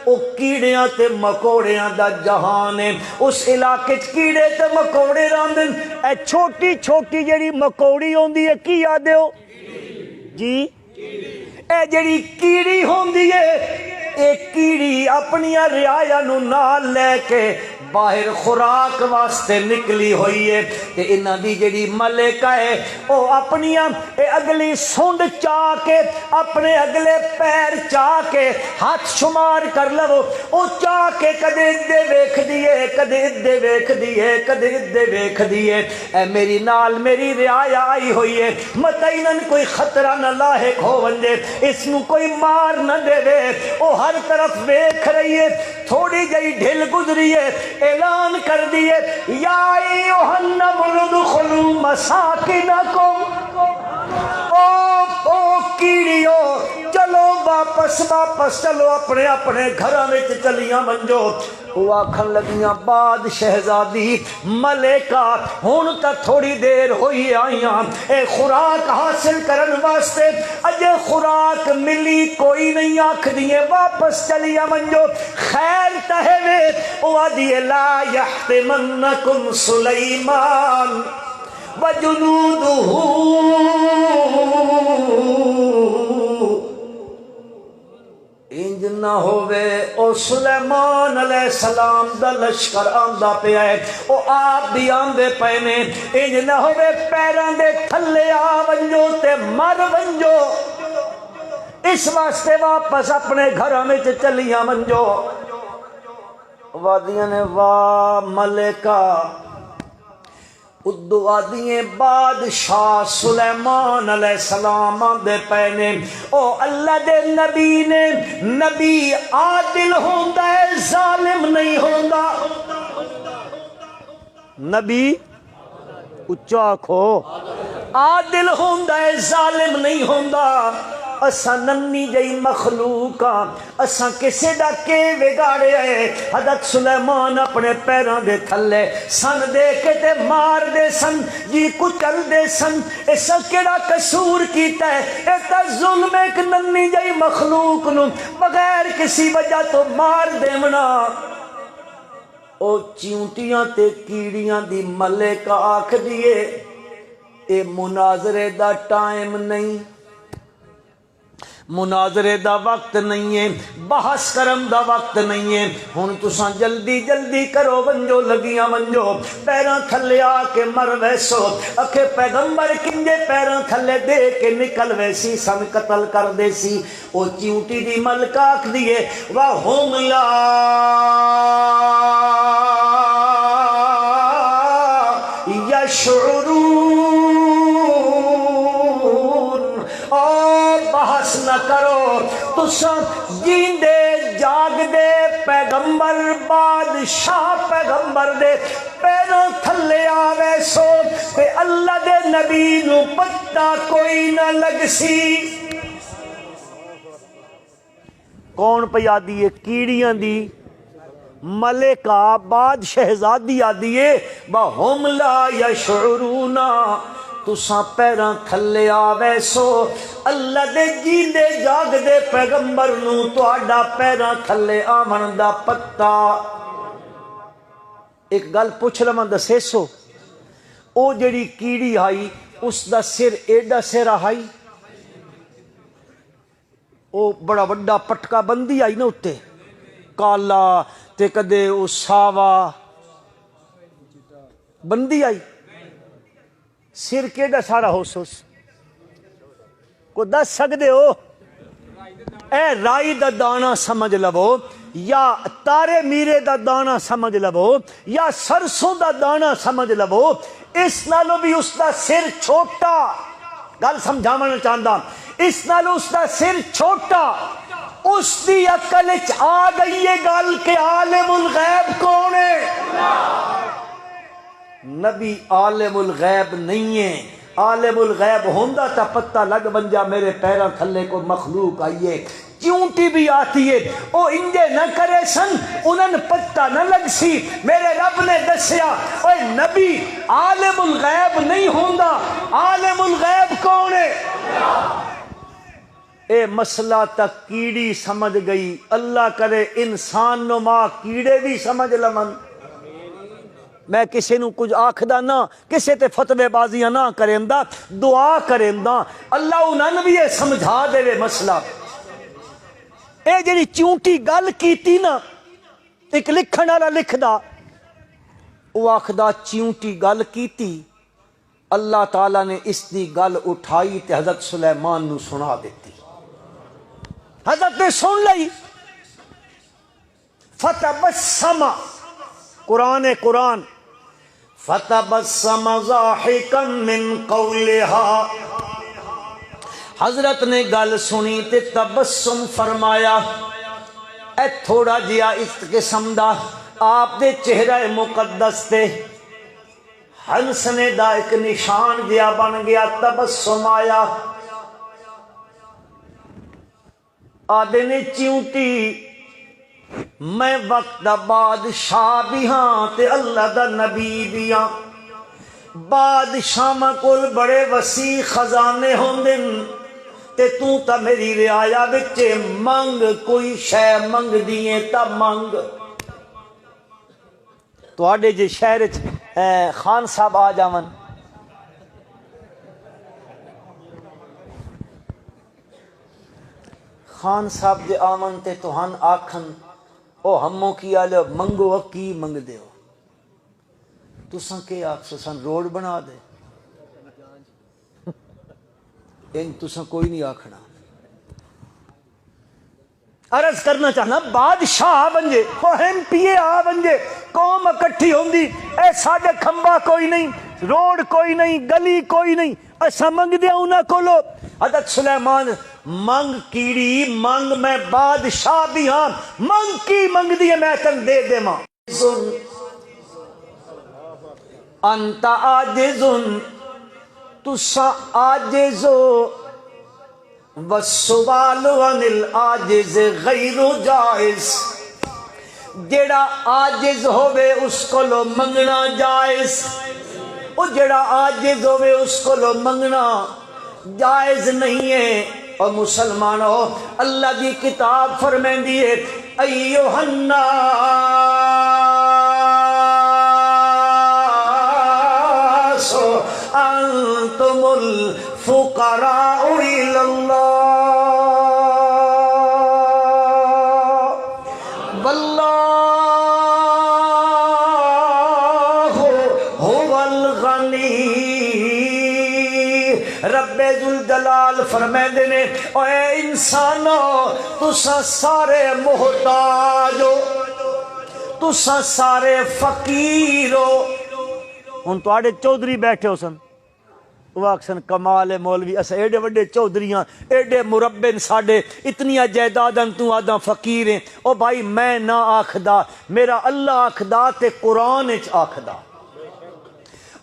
Speaker 1: او کیڑیاں تے مکوڑیاں دا جہان ہے، اس علاقے چ کیڑے تے مکوڑے رہندے، اے چھوٹی چھوٹی جڑی مکوڑی ہوندی ہے کی آدے ہو جی؟ اے جڑی کیڑی ہوندی ہے، اے کیڑی اپنی رعایا نو نال لے کے باہر خوراک واسطے نکلی ہوئی ہے، تے انہاں دی جڑی ملکہ ہے او اپنی اگلی سونڈ چاہ کے، اپنے اگلے پیر چاہ کے ہاتھ شمار کر لو، او چاہ کے کدے ادے ویکھ دیے، کدے ادے ویکھ دیے، کدے ادے ویکھ دیے، اے میری نال میری رعایا آئی ہوئی ہے، متعیناً کوئی خطرہ نہ لاحق ہو ونجے، اس نو کوئی مار نہ دے دے، او ہر طرف ویکھ رہی ہے، تھوڑی جئی ڈھل گزری ہے، اعلان کر دیے یا ایھا النمل ادخلوا مساکنکم، او کیڑیو چلو واپس چلو اپنے اپنے گھراں وچ چلیاں منجو۔ وہ آکھن لگیاں باد شہزادی ملکہ ہن تا تھوڑی دیر ہوئی آئیاں اے خوراک حاصل کرن واسطے، اجے خوراک ملی کوئی نہیں، آکھ دیے واپس چلیاں منجو۔ خیر تہے وے او آدھیے لا یحتمنکم سلیمان وجنودہ، انج نہ ہووے سلیمان علیہ السلام دا لشکر آندا پیا ہے، او آپ بھی آندے پے نے، انج نہ ہوے پیراں دے تھلے آ ونجو تے مر ونجو، اس واسطے واپس اپنے گھراں وچ چلیاں ونجو۔ وادیاں نے واہ ملکہ، ادو آدیے بادشاہ سلیمان علیہ السلام آندے پے نے، او اللہ دے نبی نے، نبی عادل ہوندا ہے، ظالم نہیں ہوندا۔ نبی اچا کھو عادل ہوندا ہے، ظالم نہیں ہوندا۔ اساں ننی جئی مخلوق ہاں، اساں کسے دا کے بگاڑیا ہے؟ حضرت سلیمان اپنے پیراں دے تھلے سن دے کے تے مار دے سن، جی کچل دے سن، ایسا کیڑا قصور کیتا ہے؟ اے تا ظلم ایک ننی جئی مخلوق نو بغیر کسی وجہ تو مار دیونا۔ او چیونٹیاں تے کیڑیاں دی ملک آکھ دیے اے مناظرے دا ٹائم نہیں، مناظرے دا وقت نہیں ہے، بحث کرم دا وقت نہیں ہے، ہن تساں جلدی جلدی کرو، ونجو لگیاں ونجو، پیراں تھلے آ کے مر ویسو۔ اکھے پیغمبر کنجے پیراں تھلے دے کے نکل ویسی سن، قتل کر دے سی۔ او چیونٹی دی ملکہ آکھ دیے وَهُمْ لَا يَشْعُرُونَ، بحث نہ کرو، تساں جیندے جاگ دے پیغمبر بادشاہ پیغمبر دے پیراں تھلے آوے سو تے اللہ دے نبی نو پتہ کوئی نہ لگ سی۔ کون پہ آدھی ہے؟ کیڑیاں دی ملکہ باد شہزادی آدھی ہے وَهُمْ لَا يَشْعُرُونَ، تساں پیراں تھلے آوے سو اللہ دے جیندے جاگ دے پیغمبر نو تہاڈا پیراں تھلے آمن دا پتہ۔ ایک گل پوچھ لواں دسے سو، او جڑی کیڑی آئی اس دا سر ایڈا سر آئی، او بڑا وڈا پٹکا بندی آئی نا اتے، کالا تے کدے او ساوا بندی آئی، سر کیڑا سارا ہو سوس کو دس سکدے ہو؟ اے رائی دا دانا سمجھ لو، یا تارے میرے دا دانا سمجھ لو، یا سرسوں دا دانا سمجھ لو، اس نالو بھی اس دا سر چھوٹا، گل سمجھاونا چاہندا، اس نالو اس دا سر چھوٹا، اس دی عقل وچ آ گئی یہ گل کہ عالم الغیب کون ہے؟ نبی عالم الغیب نہیں ہے، عالم الغیب ہوندا تا پتہ لگ بنجا میرے پیراں تھلے کو مخلوق آئیے۔ چیونٹی بھی آتی ہے، او انجے نہ کرے سن، انہن پتہ نہ لگ سی، میرے رب نے دسیا اوے نبی عالم الغیب نہیں ہوندا، عالم الغیب کون ہے؟ اے مسئلہ تک کیڑی سمجھ گئی، اللہ کرے انسان نما کیڑے بھی سمجھ لمن۔ میں کسی نو کچھ آکھدا نہ، کسی تے فتوے بازیاں نہ کریندا، دعا کریندا اللہ انہاں بھی یہ سمجھا دے مسئلہ۔ اے جڑی چونٹی گل کیتی نا، ایک لکھن والا لکھدا، وہ آکھدا چونٹی گل کیتی، اللہ تعالیٰ نے اس دی گل اٹھائی تے حضرت سلیمان نو سنا دیتی، حضرت نے سن لئی۔ فتبسم، قرآن فتبسم ضاحکا من قولها، حضرت نے گل سنی تے تبسم فرمایا، اے تھوڑا جیا اس قسم دا آپ دے چہرہ مقدس تے ہنسنے دا ایک نشان جیا بن گیا، تبسم آیا۔ آدھے نے چیونٹی میں وقت دا بادشاہ بھی ہاں تے اللہ دا نبی بھی ہاں، بادشاہ ماں کول بڑے وسیع خزانے ہوندن تے تو تا میری رعایا بچے منگ، کوئی شے منگ دیئے تا منگ۔ تو آڈے جے شہر خان صاحب آ جاون، خان صاحب دے آمن تے تو ہن آکھن او ہموں کی آلے منگو کی منگ دے ہو تساں کے آکھ سن روڈ بنا دے ان تساں کوئی نہیں آکھنا عرض کرنا چاہنا بادشاہ بنجے وہ ایم پی اے آ بنجے قوم اکٹھی ہوندی اے ساڈے کھمبا کوئی نہیں روڈ کوئی نہیں گلی کوئی نہیں ایسا منگ دیا انہاں کولو حضرت سلیمان منگ کیڑی منگ میں بادشاہ بھی ہاں منگ کی منگ دیے میں تن دے دے ماں انت عاجزن تسا عاجزو والسوال عن العاجز غیر جائز جڑا عاجز ہوئے اس کو لو منگنا جائز او جڑا عاجز ہوئے اس کو لو منگنا جائز نہیں ہے اور مسلمانوں اللہ کی کتاب فرمائیں دیئے ایوہ الناس انتم الفقراء الى اللہ واللہ هو الغنی رب ذوالجلال فرمائے دینے اے انسانو تسا سارے محتاج ہو تسا سارے فقیر ہو ہن تواڈے چودھری بیٹھے ہو سن وہ اکثر کمال مولوی اسا ایڈے وڈے چودھریاں ایڈے مربن ساڈے اتنیاں جائیداداں تو آداں فقیر ہیں او بھائی میں نہ آکھدا میرا اللہ آکھدا تے قرآن وچ آکھدا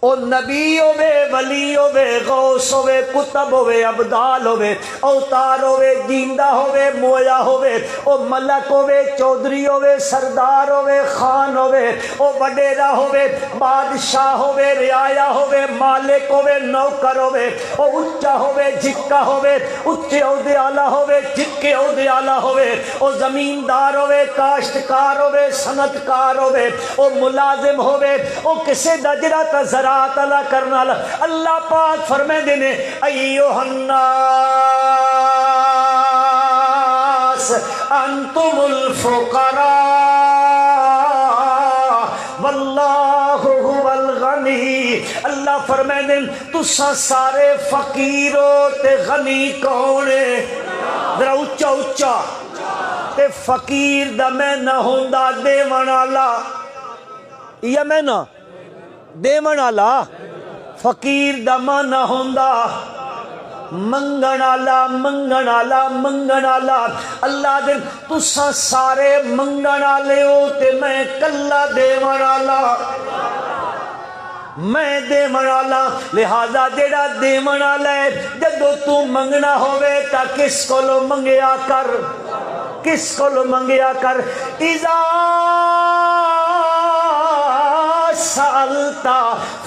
Speaker 1: او نبی ہوے ولی ہوے غوث ہوے کتب ہوے ابدال ہوے اوتار ہوے جیندہ ہوے مویا ہوے او ملک ہوے چودھری ہوے سردار ہوے خان ہوے او وڈیرا ہوے بادشاہ ہوے رعایا ہوے مالک ہوے نوکر ہوے او اونچا ہوے جھکا ہوے اونچے عہدے والا ہوے جھکے عہدے والا ہوے او زمیندار ہوے کاشتکار ہوے صنعتکار ہوے او ملازم ہوے او کسے دا جڑا تا زراعت عطا کرنا اللہ پاک فرمائے دینے ایوہ الناس انتم الفقراء واللہ هو الغنی اللہ فرمائے دین تسا سارے فقیر ہو تے غنی کون ہے ذرا اچا اچا تے فقیر دا میں نہ ہوندا دیون والا یا میں نہ دیون والا فقیر دا مانا ہوندا منگن والا منگن والا منگن والا اللہ دے تساں سارے منگن والے ہو تے میں کلا دیون والا میں دیون والا لہذا جڑا دیون والا ہے جدو تو منگنا ہوئے تا کس کو لو منگیا کر کس کو لو منگیا کر اذا سألتا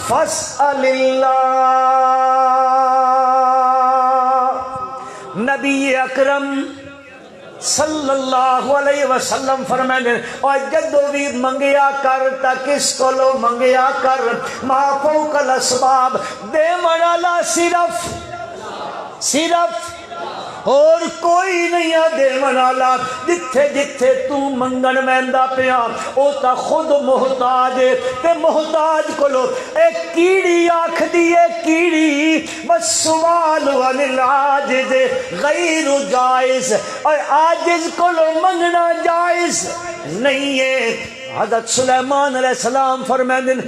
Speaker 1: فاسأل اللہ نبی اکرم صلی اللہ علیہ وسلم فرمائے اور جدو بھی منگیا کر تا کس کو لو منگیا کر ما فوق الاسباب دے منالا صرف اور کوئی نہیں دے منالا جتھے جتھے تو منگن مہندہ پیا او تا خود محتاج ہے تے محتاج کو لو اے کیڑی آکھ دیئے کیڑی بس سوال عن العاجز غیر جائز اور عاجز کو لو منگنا جائز نہیں ہے حضرت سلیمان علیہ السلام فرمائے دن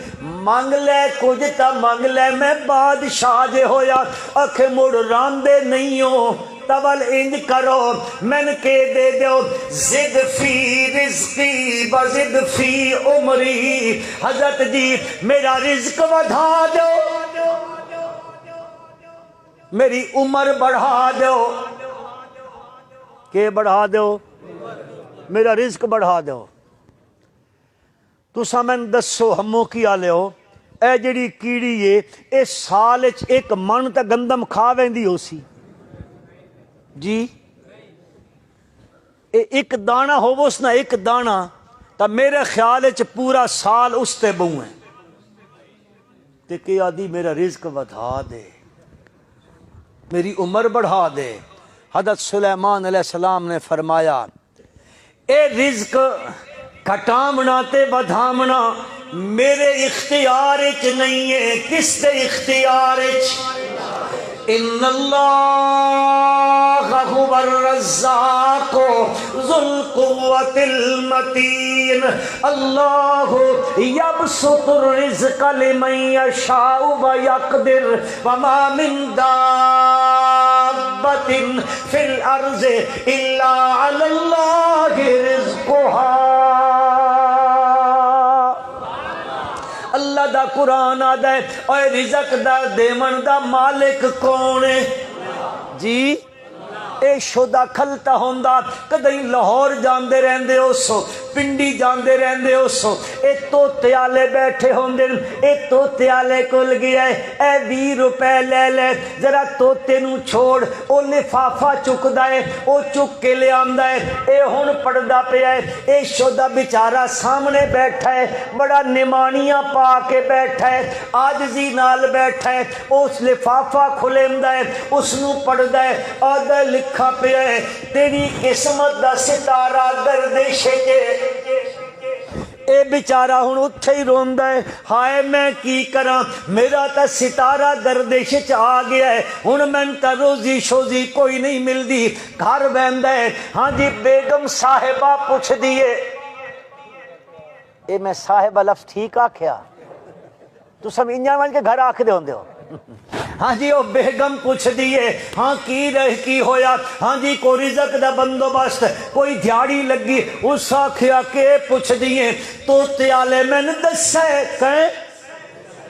Speaker 1: مانگ لے کچھ تا مانگ لے میں بادشاہ جے ہویا اکھ مڑ راندے نہیں ہو تول انج کرو من کے دے دیو زد فی رزقی وزد فی عمری حضرت جی میرا رزق بڑھا دو میری عمر بڑھا دو کہ بڑھا دو میرا رزق بڑھا دو تو سامن دسو ہموں کی آلے ہو اے جڑی کیڑی ہے اے سال ایک من تا گندم کھا ویندی ہو سی جی ایک دانہ ہو اس نہ ایک دانہ تا میرے خیال ہے پورا سال اس تے بہوں ہیں تے کہ آدھی میرا رزق بڑھا دے میری عمر بڑھا دے حضرت سلیمان علیہ السلام نے فرمایا اے رزق گھٹامنا تے بدھامنا میرے اختیار وچ نہیں ہے، کس دے اختیار وچ؟ ان اللہ هو الرزاق ذو القوة المتین، اللہ یبسط الرزق لمن یشاء ویقدر وما من دابۃ فی الارض الا علی اللہ رزقها۔ اللہ دا قرآن آدھا ہے اور رزق دا دیمن دا مالک کون ہے جی؟ اے شدہ کھلتا ہوندا کدیں لاہور جاندے رہندے ہو سو، پنڈی جاندے رہندے ہو سو، اے توتے آلے بیٹھے ہوندے، اے توتے آلے کول گیا ہے، اے 20 روپے لے لے، ذرا توتے نو چھوڑ، او لفافہ چک دائے، او چک کے لے آندہ ہے، اے ہون پڑھدا پیا ہے، اے شدہ بیچارہ سامنے بیٹھا ہے، بڑا نمانیاں پا کے بیٹھا ہے، عاجزی نال بیٹھا ہے، اس لفافہ کھلیندہ ہے، اس نو پڑھدا ہے، آدھا لکھا پیا ہے تیری قسمت دا ستارہ گردش کے۔ اے بیچارہ ہن اتھے ہی روندا ہے، ہائے میں کی کراں، میرا تا ستارہ گردش چ آ گیا ہے، ہن میں تا روزی شوزی کوئی نہیں ملدی، گھر بہندا ہے۔ ہاں جی بیگم صاحبہ پوچھ دیے، اے میں صاحبہ لفظ ٹھیک آکھیا؟ تو سب انجان ون کے گھر آکھ دے ہوندے ہو؟ ہاں جی وہ بیگم پوچھ دیے، ہاں کی ہویا؟ ہاں جی کوئی رزق دا بندوبست، کوئی دیہڑی لگی، اس آکھیا کہ پوچھ دیے توتے آلے میں نے دسا ہے، کہیں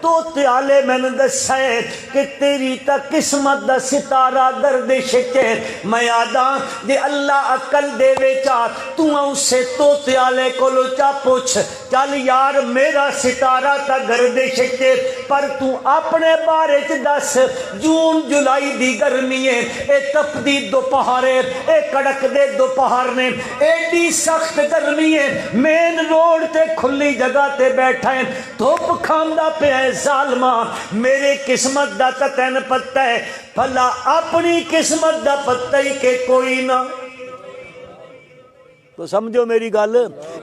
Speaker 1: توتے آلے میں نے دسا ہے کہ تیری تا قسمت دا ستارہ گردش کے، میں آدھاں دے اللہ عقل دے ویچا تو اسے توتے آلے کو لوچا پوچھ، چل یار میرا ستارہ تا گردش کے، پر تو اپنے بارے چ دس، جون جولائی دی گرمی ہے، اے تپ دی دوپہر ہے، اے کڑک دے دوپہر نے، ایڈی سخت گرمی ہے، مین روڈ تے کھلی جگہ تے بیٹھا ہے، دھوپ کھاندا پہ ہے ظالمہ، میرے قسمت دا تین پتہ ہے، بھلا اپنی قسمت دا پتہ ہی کہ کوئی نہ۔ تو سمجھو میری گل،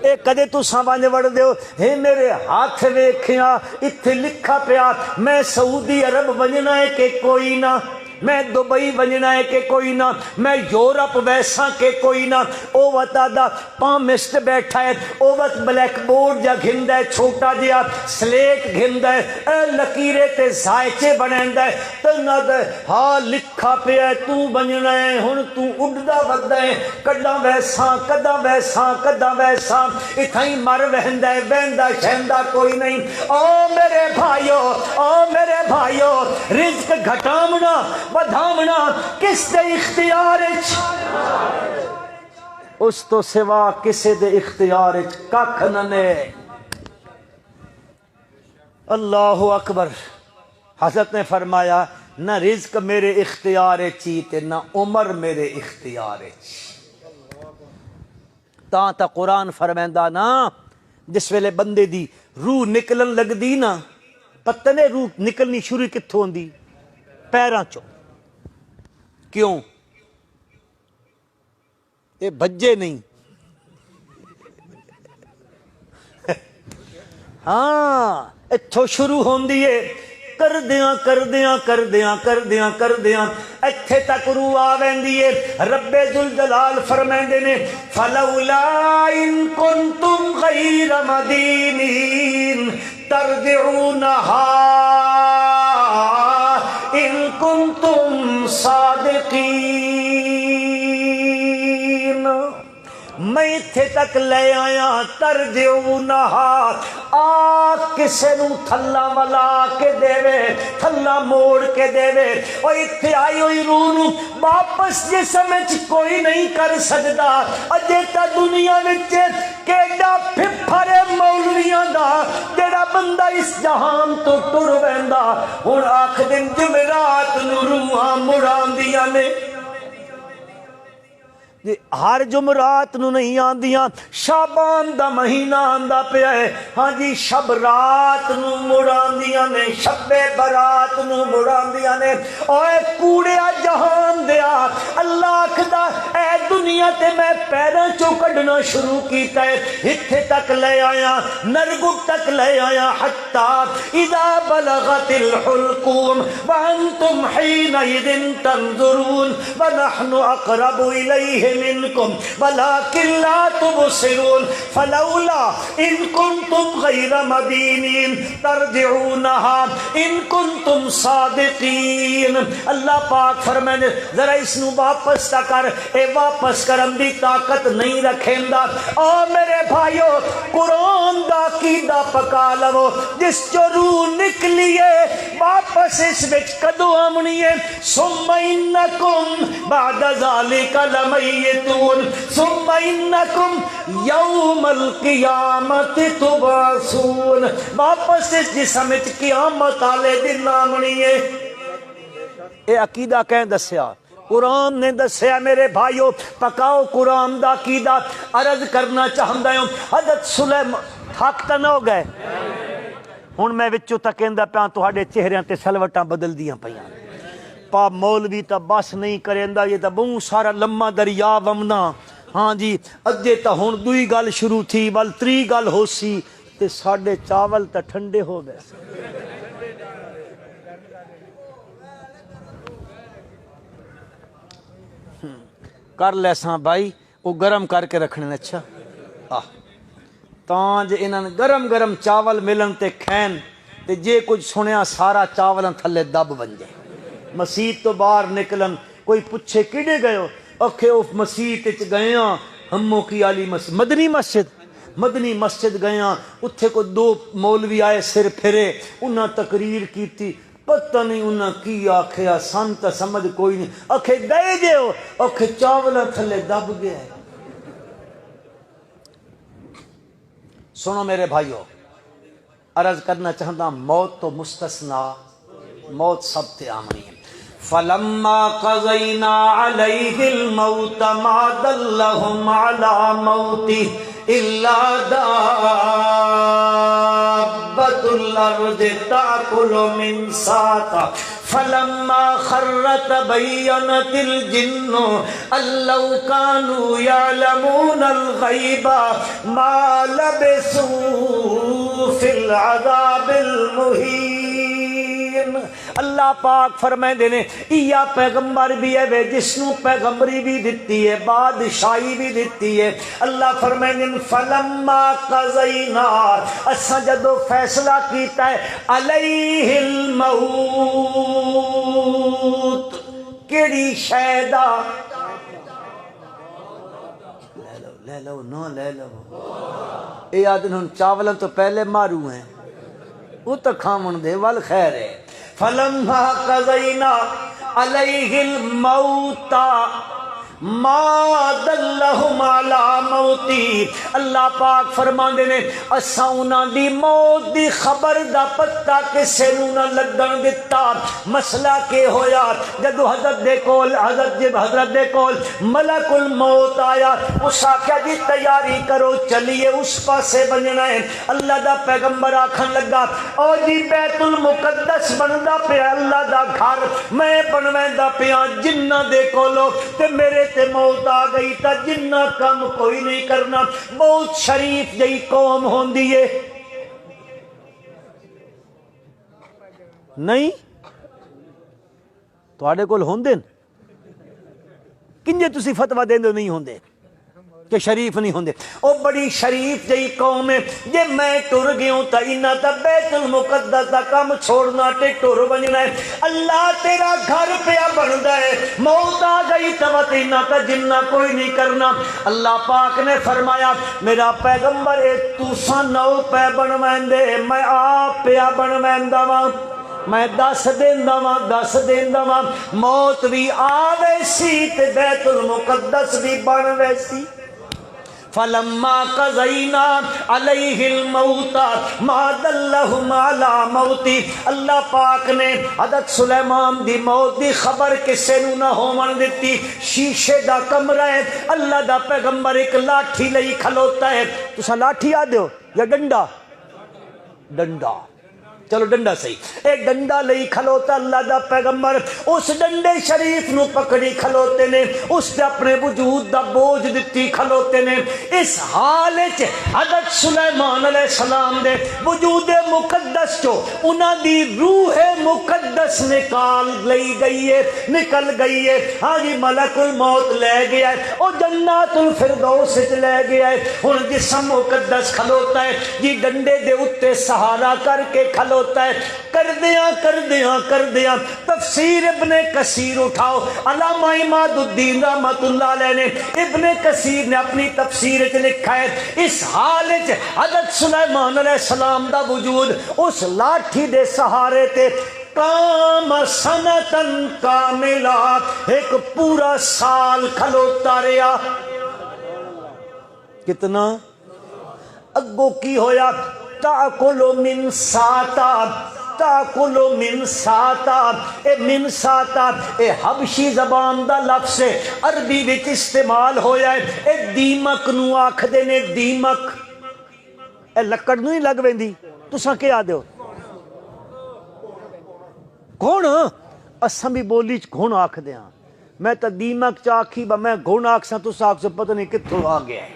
Speaker 1: اے کدے تو سامنے وڑ دیو، ہے میرے ہاتھ ویکھیاں اتھے لکھا پیا میں سعودی عرب بننا ہے کہ کوئی نہ، میں دبئی بننا ہے کہ کوئی نہ، میں یورپ ویسا کہ کوئی نہ، او وتا دا پامسٹ بیٹھا ہے، او وت بلیک بورڈ جا گھندا ہے، چھوٹا جیا سلیٹ گھندا ہے، اے لکیرے تے زائچے بنیندا ہے، تنا دے ہاں لکھا پیا ہے تو بننا ہے، ہن تو اڈدا ودا ہے، کڈاں ویسا کداں ویسا کداں ویسا، اتھائی مر وہندا ہے، بہندا شہندا کوئی نہیں۔ او میرے بھائیو، او میرے بھائیو، رزق گھٹامنا بدھامنا کس دے اختیار وچ؟ اس تو سوا کسے دے اختیار وچ ککھ نہ۔ اللہ اکبر۔ حضرت نے فرمایا نہ رزق میرے اختیار وچ تے نہ عمر میرے اختیار وچ۔ تا قرآن فرمیندا نا جس ویلے بندے دی روح نکلن لگدی نا، پتہ نے روح نکلنی شروع کتھوں ہوندی؟ پیراں چوں۔ کیوں؟ یہ بھجے نہیں، ہاں اتھوں شروع ہوندی ہے، کردیاں اتھے تک روح آ ویندی ہے۔ رب ذوالجلال فرمیندے نے فلولا ان کنتم غیر مدینین ترجعونہا ان کنتم صادقین۔ میں اتھے تک لے آیا ترجعونہا، آگ کسے نو تھلا والا کے دے وے، تھلا موڑ کے دے وے، اور اتھے آئی ہوئی روح نو واپس جسم وچ کوئی نہیں کر سکدا۔ اجے تا دنیا وچ کیڈا پھپھرے مولویاں دا جڑا بندہ اس جہان تو ٹر ویندا، ہن آکھ دن جمعرات نو روحاں مڑاندیاں نے، ہر جمعرات نو نہیں آندیاں، شعبان دا مہینہ آندا پیا ہے، ہاں جی شب رات نو مڑاندیاں نے، شب برات نو مڑاندیاں نے۔ اوے کوڑیا جہان دیا، اللہ آکھدا اے دنیا انہاں تے میں پیراں چوں کڈنا شروع کیتا ہے، ہتھے تک لے آیا، نرگٹ تک لے آیا، حتی اذا بلغت الحلقوم وانتم حینئذ تنظرون ونحن اقرب الیہ منکم ولکن لا تبصرون فلولا ان کنتم غیر مدینین ترجعونها ان کنتم صادقین۔ اللہ پاک فرمائے ذرا اس نو واپس تا کر، اے واپس کرن دی طاقت نہیں رکھیندا۔ او میرے بھائیو، قرآن دا عقیدہ پکا لو، جس جو روح نکلیے واپس اس وچ کدو آمنی ہے، ثم انکم بعد ذالک لمیتون ثم انکم یوم القیامت تبعثون۔ واپس اس جسم وچ قیامت والے دن آمنی ہے۔ اے عقیدہ کہیں دسیا؟ قرآن نے دسیا۔ میرے بھائیو پکاؤ قرآن دا عقیدہ۔ عرض کرنا چاہندا ہوں حضرت سلیمان حق تا نہ ہو گئے، ہن میں وچوں تک کہندا پیاں تہاڈے چہریاں تے سلوٹاں بدل دیاں پیاں۔ پا مولوی تا بس نہیں کریندا، یہ تا بہت سارا لمہ دریا ومنا۔ ہاں جی اجے تا ہن دوئی گل شروع تھی، ول تری گل ہو سی تے ساڈے چاول تا ٹھنڈے ہو گئے۔ کر لے ساں بھائی، وہ گرم کر کے رکھنے۔ اچھا تاں جے انہاں گرم گرم چاول ملن تے کھین تے جے کچھ سنیا سارا چاولاں تھلے دب بن جائے۔ مسجد تو باہر نکلن کوئی پوچھے کیڑے گئے ہو، اکھے او مسجد وچ گئے ہاں، ہموں کی علی مسجد مدنی مسجد گئے ہاں، اتھے کو دو مولوی آئے سر پھرے، انہاں تقریر کیتی، پتہ نہیں انہاں کی آکھیا، سن تا سمجھ کوئی نہیں، اکھے گئے جے ہو، اکھے چاولاں تھلے دب گیا ہے۔ سنو میرے بھائیو، عرض کرنا چاہتا موت تو مستثنا، موت سب تے آمنی ہے۔ فلما قضینا علیہ الموت ما دلہم علی موتی الا دابۃ الارض تاکل من ساتا فلما خر تبینت الجن ان لو كانوا يعلمون الغیب ما لبثوا فی العذاب المہین۔ اللہ پاک فرمائے دینے یا پیغمبر بھی ہے وے جس نو پیغمبری بھی دیتی ہے، بادشاہی بھی دیتی ہے۔ اللہ فرمائے دینے فلما قضینا، اساں جدو فیصلہ کیتا ہے علیہ الموت، کیڑی شیدہ لے لو نہ لے لو، اے آدن ہن چاولاں تو پہلے مارو ہیں، وہ تو کھامن دے وال خیر ہے۔ فلما قضینا علیہ الموت ما دلہم علی موتی، اللہ پاک فرماندے نے اساں انہاں دی موت دی خبر دا پتہ کسے نوں نہ لگن دتا۔ مسئلہ کہ ہویا جدو حضرت دے کول ملک الموت آیا، اس آکھیا جی تیاری کرو چلیے اس پاسے بننا ہے۔ اللہ دا پیغمبر آکھن لگا او جی بیت المقدس بندا پیا اللہ دا گھر، میں بنویندا پیا جنہ دے کولو تے میرے تے موت آ گئی تا جنہ کم کوئی نہیں کرنا۔ بہت شریف جئی قوم ہوندی ہے نہیں تواڈے کول ہوندے کنجے تسی فتوی دیندے نہیں ہوندے کہ شریف نہیں ہوندے؟ او بڑی شریف جئی قوم ہے، جے میں ٹر گیوں تا انہاں تا بیت المقدس دا کام چھوڑنا تے ٹر بننا ہے۔ اللہ تیرا گھر پیا بندا ہے، موت آ گئی تا انہاں تا جنہ کوئی نہیں کرنا۔ اللہ پاک نے فرمایا میرا پیغمبر اے تساں نو پہ بنویندے، میں آپ پیا بنویندا واں، میں دس دیندا واں، موت بھی آوے سی تے بیت المقدس بھی بن ویسی۔ فلما قضینا علیہ الموت ما دلہم علی موتی، اللہ پاک نے حضرت سلیمان دی موت دی خبر کسے نو نہ ہون دتی۔ شیشے دا کمرہ ہے، اللہ دا پیغمبر ایک لاٹھی لئی کھلوتا ہے۔ تساں لاٹھی آ دیو یا ڈنڈا؟ ڈنڈا چلو ڈنڈا صحیح، ایک ڈنڈا لئی کھلوتا اللہ دا پیغمبر، اس ڈنڈے شریف نو پکڑی کھلوتے نے، اس تے اپنے وجود دا بوجھ دتی کھلوتے نے۔ اس حال وچ حضرت سلیمان علیہ السلام دے وجود مقدس چو انہاں دی روح مقدس نکل گئی ہے، ہاں جی ملک الموت لے گیا ہے، او جنات الفردوس وچ لے گیا ہے۔ ہن جسم مقدس کھلوتا ہے جی ڈنڈے دے اوتے سہارا کر کے کھلوتا ہے۔ کردیاں تفسیر ابن کثیر اٹھاؤ، علامہ عماد الدین رحمت اللہ علیہ نے ابن کثیر نے اپنی تفسیر وچ لکھا ہے، اس حال وچ حضرت سلیمان علیہ السلام دا وجود اس لاٹھی دے سہارے تے کام سنتن کاملہ، ایک پورا سال کھلوتا رہا۔ کتنا اگو کی ہویا؟ تاکل من ساتا، تاکل من ساتا، اے من ساتا اے حبشی زبان دا لفظ ہے، عربی وچ استعمال ہویا ہے، اے دیمک نو آکھ دے نے، دیمک اے لکڑ نو ہی لگ ویندی، تساں کیا دیو گھن، اساں بھی بولی چ گھن آکھ دیاں، میں تا دیمک چاکھی با میں گھن آکھ ساں، تساں آکھ سے پتہ نہیں کتھوں آ گیا ہے۔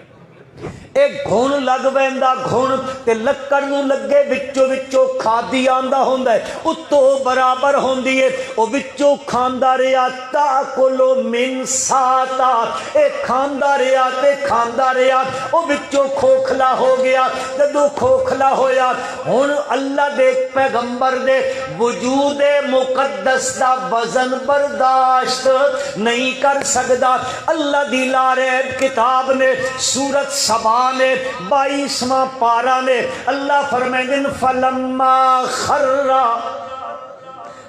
Speaker 1: ایک گھن لگ ویندا، گھن تے لکڑ نو لگے وچوں وچوں کھادی آندا ہوندا ہے، اتو برابر ہوندی ہے، او وچوں کھاندا رہیا، تاکلو من ساتا، اے کھاندا رہیا تے کھاندا رہیا، او وچوں کھوکھلا ہو گیا۔ جدوں کھوکھلا ہویا، ہن اللہ دے پیغمبر دے وجود مقدس دا وزن برداشت نہیں کر سکدا۔ اللہ دی لارے کتاب نے سورت سبا نے 22واں پارہ نے اللہ فرمائیں فلما خر،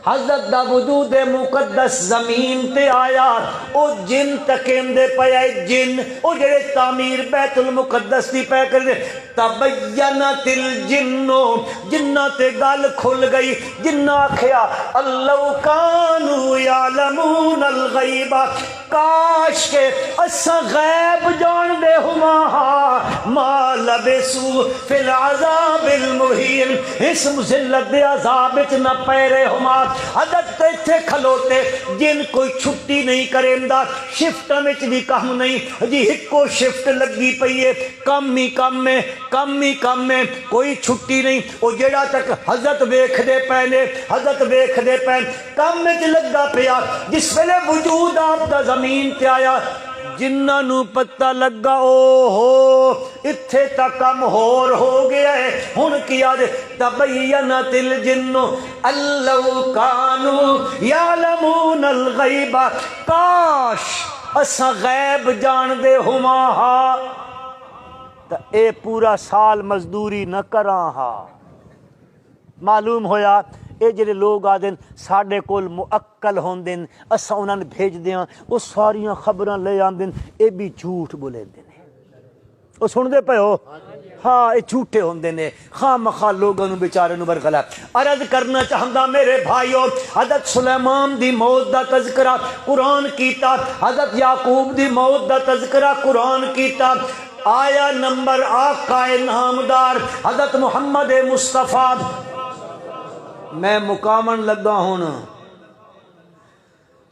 Speaker 1: حضرت دا وجود مقدس زمین تے آیا، او جن تکیم دے پیا، جن او جڑے تعمیر بیت المقدس دی پہ کر دے، تبینت الجنو، جنہ تے گل کھل گئی، جنہ آکھیا اللہ کانو یعلمون الغیب، کاش کے اسا غیب جان دے ہما، ما لبسو فی العذاب المہین، اس مذلت دے عذاب وچ نہ پیرے ہما۔ حضرت تے کھلوتے، جن کوئی چھٹی نہیں کریندا، شفٹ وچ بھی کم نہیں جی، ہکو شفٹ لگی پئی ہے، کم ہی کم میں کوئی چھٹی نہیں، او جیڑا تک حضرت ویکھ دے پے نے، حضرت ویکھ دے پے کم وچ لگا پیا۔ جس ویلے وجود آپ دا زمین تے آیا، جنہاں نو پتہ لگا او ہو اتھے تک کم ہور ہو گیا ہے، ہن کیا دے تبینت الجن اللہ کانو یعلمون الغیب، کاش اساں غیب جان دے ہما ہا تا اے پورا سال مزدوری نہ کراں ہا۔ معلوم ہویا اے جڑے لوگ آدن ساڈے کول مؤکل ہوندے اساں انہاں نے بھیج دیاں، او ساریاں خبراں لے آندن، اے بھی جھوٹ بولیندے نے، او سن دے پے ہو؟ ہاں اے جھوٹے ہوندے نے، خواہ مخواہ لوگاں نو بیچارے نو برغلا۔ عرض کرنا چاہندا میرے بھائیو، حضرت سلیمان دی موت دا تذکرہ قرآن کیتا، حضرت یعقوب دی موت دا تذکرہ قرآن کیتا، آیا نمبر آقا نامدار حضرت محمد مصطفیٰ، میں مقامن لگا ہوں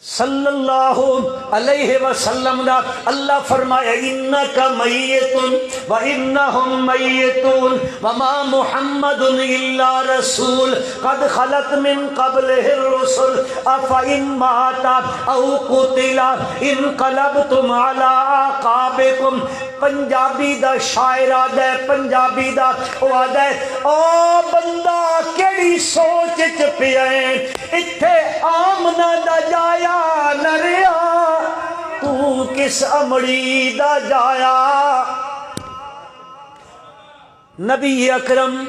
Speaker 1: صلی اللہ علیہ وسلم دا، اللہ فرمایا انکا میتن و انہم میتون وما محمد الا رسول قد خلت من قبلہ الرسل افإن مات او قتل انقلبتم علی اعقابکم۔ پنجابی دا شاعر آدھے، پنجابی دا او آدھے، او بندہ کیڑی سوچ چ پیا ہے، اتھے آمنہ دا جایا نریا، تو کس امڑی دا جایا۔ نبی اکرم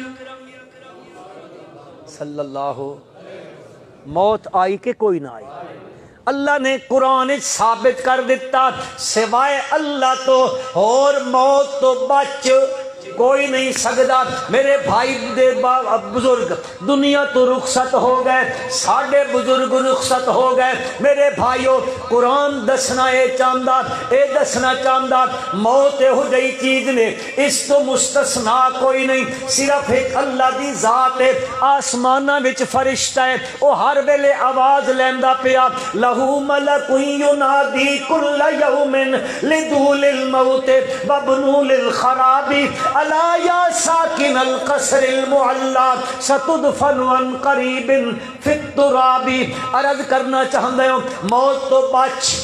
Speaker 1: صلی اللہ، موت آئی کہ کوئی نہ آئی، اللہ نے قرآن ثابت کر دیتا، سوائے اللہ تو اور موت تو بچ کوئی نہیں سکدا میرے بھائی دے بزرگ دنیا تو رخصت ہو گئے ساڈے بزرگ رخصت ہو گئے میرے بھائیو قرآن دسنا اے چاہندا اے دسنا چاہندا موت ہو جئی چیز نے اس تو مستثنا کوئی نہیں صرف ایک اللہ دی ذات ہے آسماناں وچ فرشتہ ہے او ہر ویلے آواز لیندا پیا لہو ملک ینادی کل یوم لدول الموت وابنول الخراب الا یا ساکن القصر المعلا ستدفن عن قریب فی التراب عرض کرنا چاہندے ہوں موت تو بچ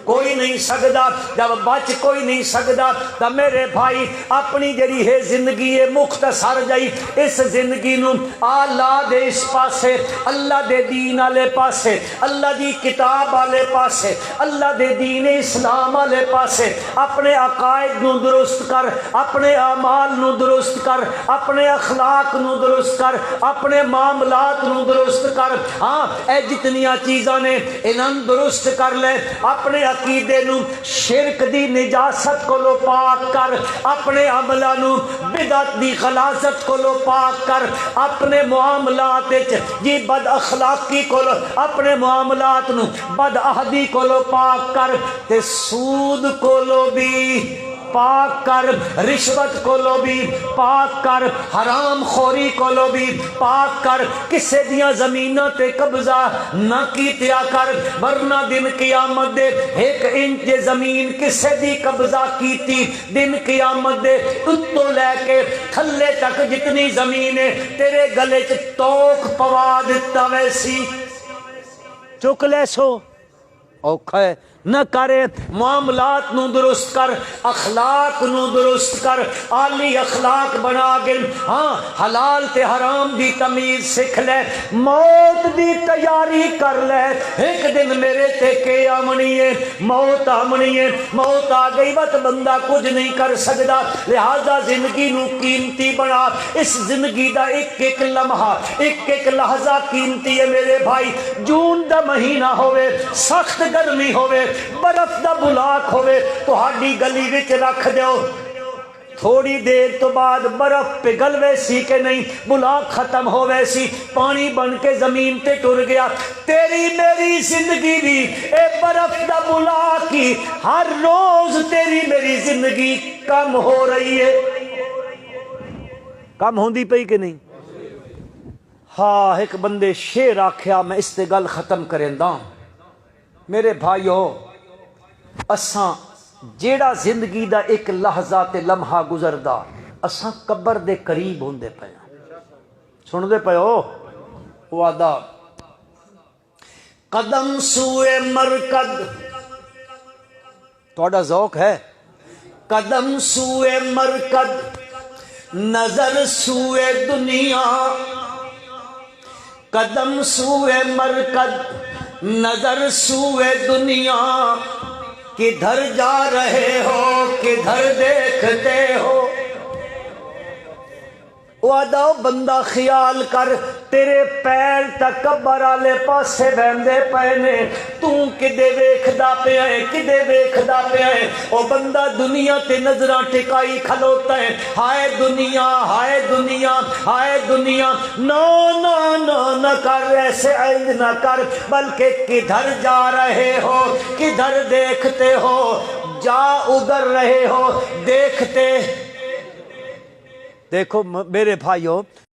Speaker 1: کوئی نہیں سکدا جب بچ کوئی نہیں سکدا تو میرے بھائی اپنی جڑی ہے زندگی ہے مختصر جائی اس زندگی نو آلہ دے اس پاسے اللہ دے دین والے پاسے اللہ دی کتاب والے پاسے اللہ دے دین اسلام والے پاسے اپنے عقائد نو درست کر اپنے اعمال نو درست کر اپنے اخلاق نو درست کر اپنے معاملات نو درست کر ہاں اے جتنیاں چیزاں نے انہاں درست کر لے اپنے عقیدے نو شرک دی نجاست کو لو پاک کر اپنے عملہ نو بدعت دی غلاظت کو لو پاک کر اپنے معاملات جی بد اخلاقی کو لو اپنے معاملات نو بد عہدی کو لو پاک کر تے سود کو لو بھی پاک کر رشوت کو لو بھی پاک کر حرام خوری کو لو بھی پاک کر کسے دیاں زمینہ تے قبضہ نہ کیتیا کر ورنہ دن قیامت دے ایک انچ زمین کسے دی قبضہ کیتی دن قیامت دے اتو لے کے تھلے تک جتنی زمین ہے تیرے گلے چ توک پوا دیتا ویسی چک لے سو اوکھا ہے نہ کرے معاملات نو درست کر اخلاق نو درست کر عالی اخلاق بنا گل ہاں حلال تے حرام دی تمیز سکھ لے موت دی تیاری کر لے ایک دن میرے تے کے آمنی ہے موت آمنی ہے موت آ گئی وقت بندہ کچھ نہیں کر سکدا لہذا زندگی نو قیمتی بنا اس زندگی دا ایک ایک لمحہ ایک ایک لحظہ قیمتی ہے میرے بھائی جون دا مہینہ ہوئے سخت گرمی ہوئے برف دا بلاک ہوئے تو ہاڈی گلی وچ رکھ دیو تھوڑی دیر تو بعد برف پگھل ویسی کہ نہیں بلاک ختم ہو ویسی پانی بن کے زمین تے ٹر گیا تیری میری زندگی بھی اے برف دا بلاک ہی ہر روز تیری میری زندگی کم ہو رہی ہے کم ہوندی پئی کہ نہیں ہاں ایک بندے شعر آکھیا میں اس تے گل ختم کریندا میرے بھائیو اساں جیڑا زندگی دا ایک لحظہ تے لمحہ گزردا اساں قبر دے قریب ہوندے پے سن دے پے ہو وعدہ قدم سوئے مرکد تھوڑا ذوق ہے قدم سوئے مرکد نظر سوئے دنیا قدم سوئے مرکد نظر سوئے دنیا کدھر جا رہے ہو کدھر دیکھتے ہو وعدہ بندہ خیال کر تیرے پیر تک قبر والے پاسے بہندے پے نے تو کدے ویکھدا پیا ہے کدے ویکھدا پیا ہے او بندہ دنیا تے نظراں ٹکائی کھلوتا ہے ہائے دنیا ہائے دنیا ہائے دنیا نو نو نو نہ کر ایسے عید نہ کر بلکہ کدھر جا رہے ہو کدھر دیکھتے ہو جا ادھر رہے ہو دیکھتے دیکھو میرے بھائیو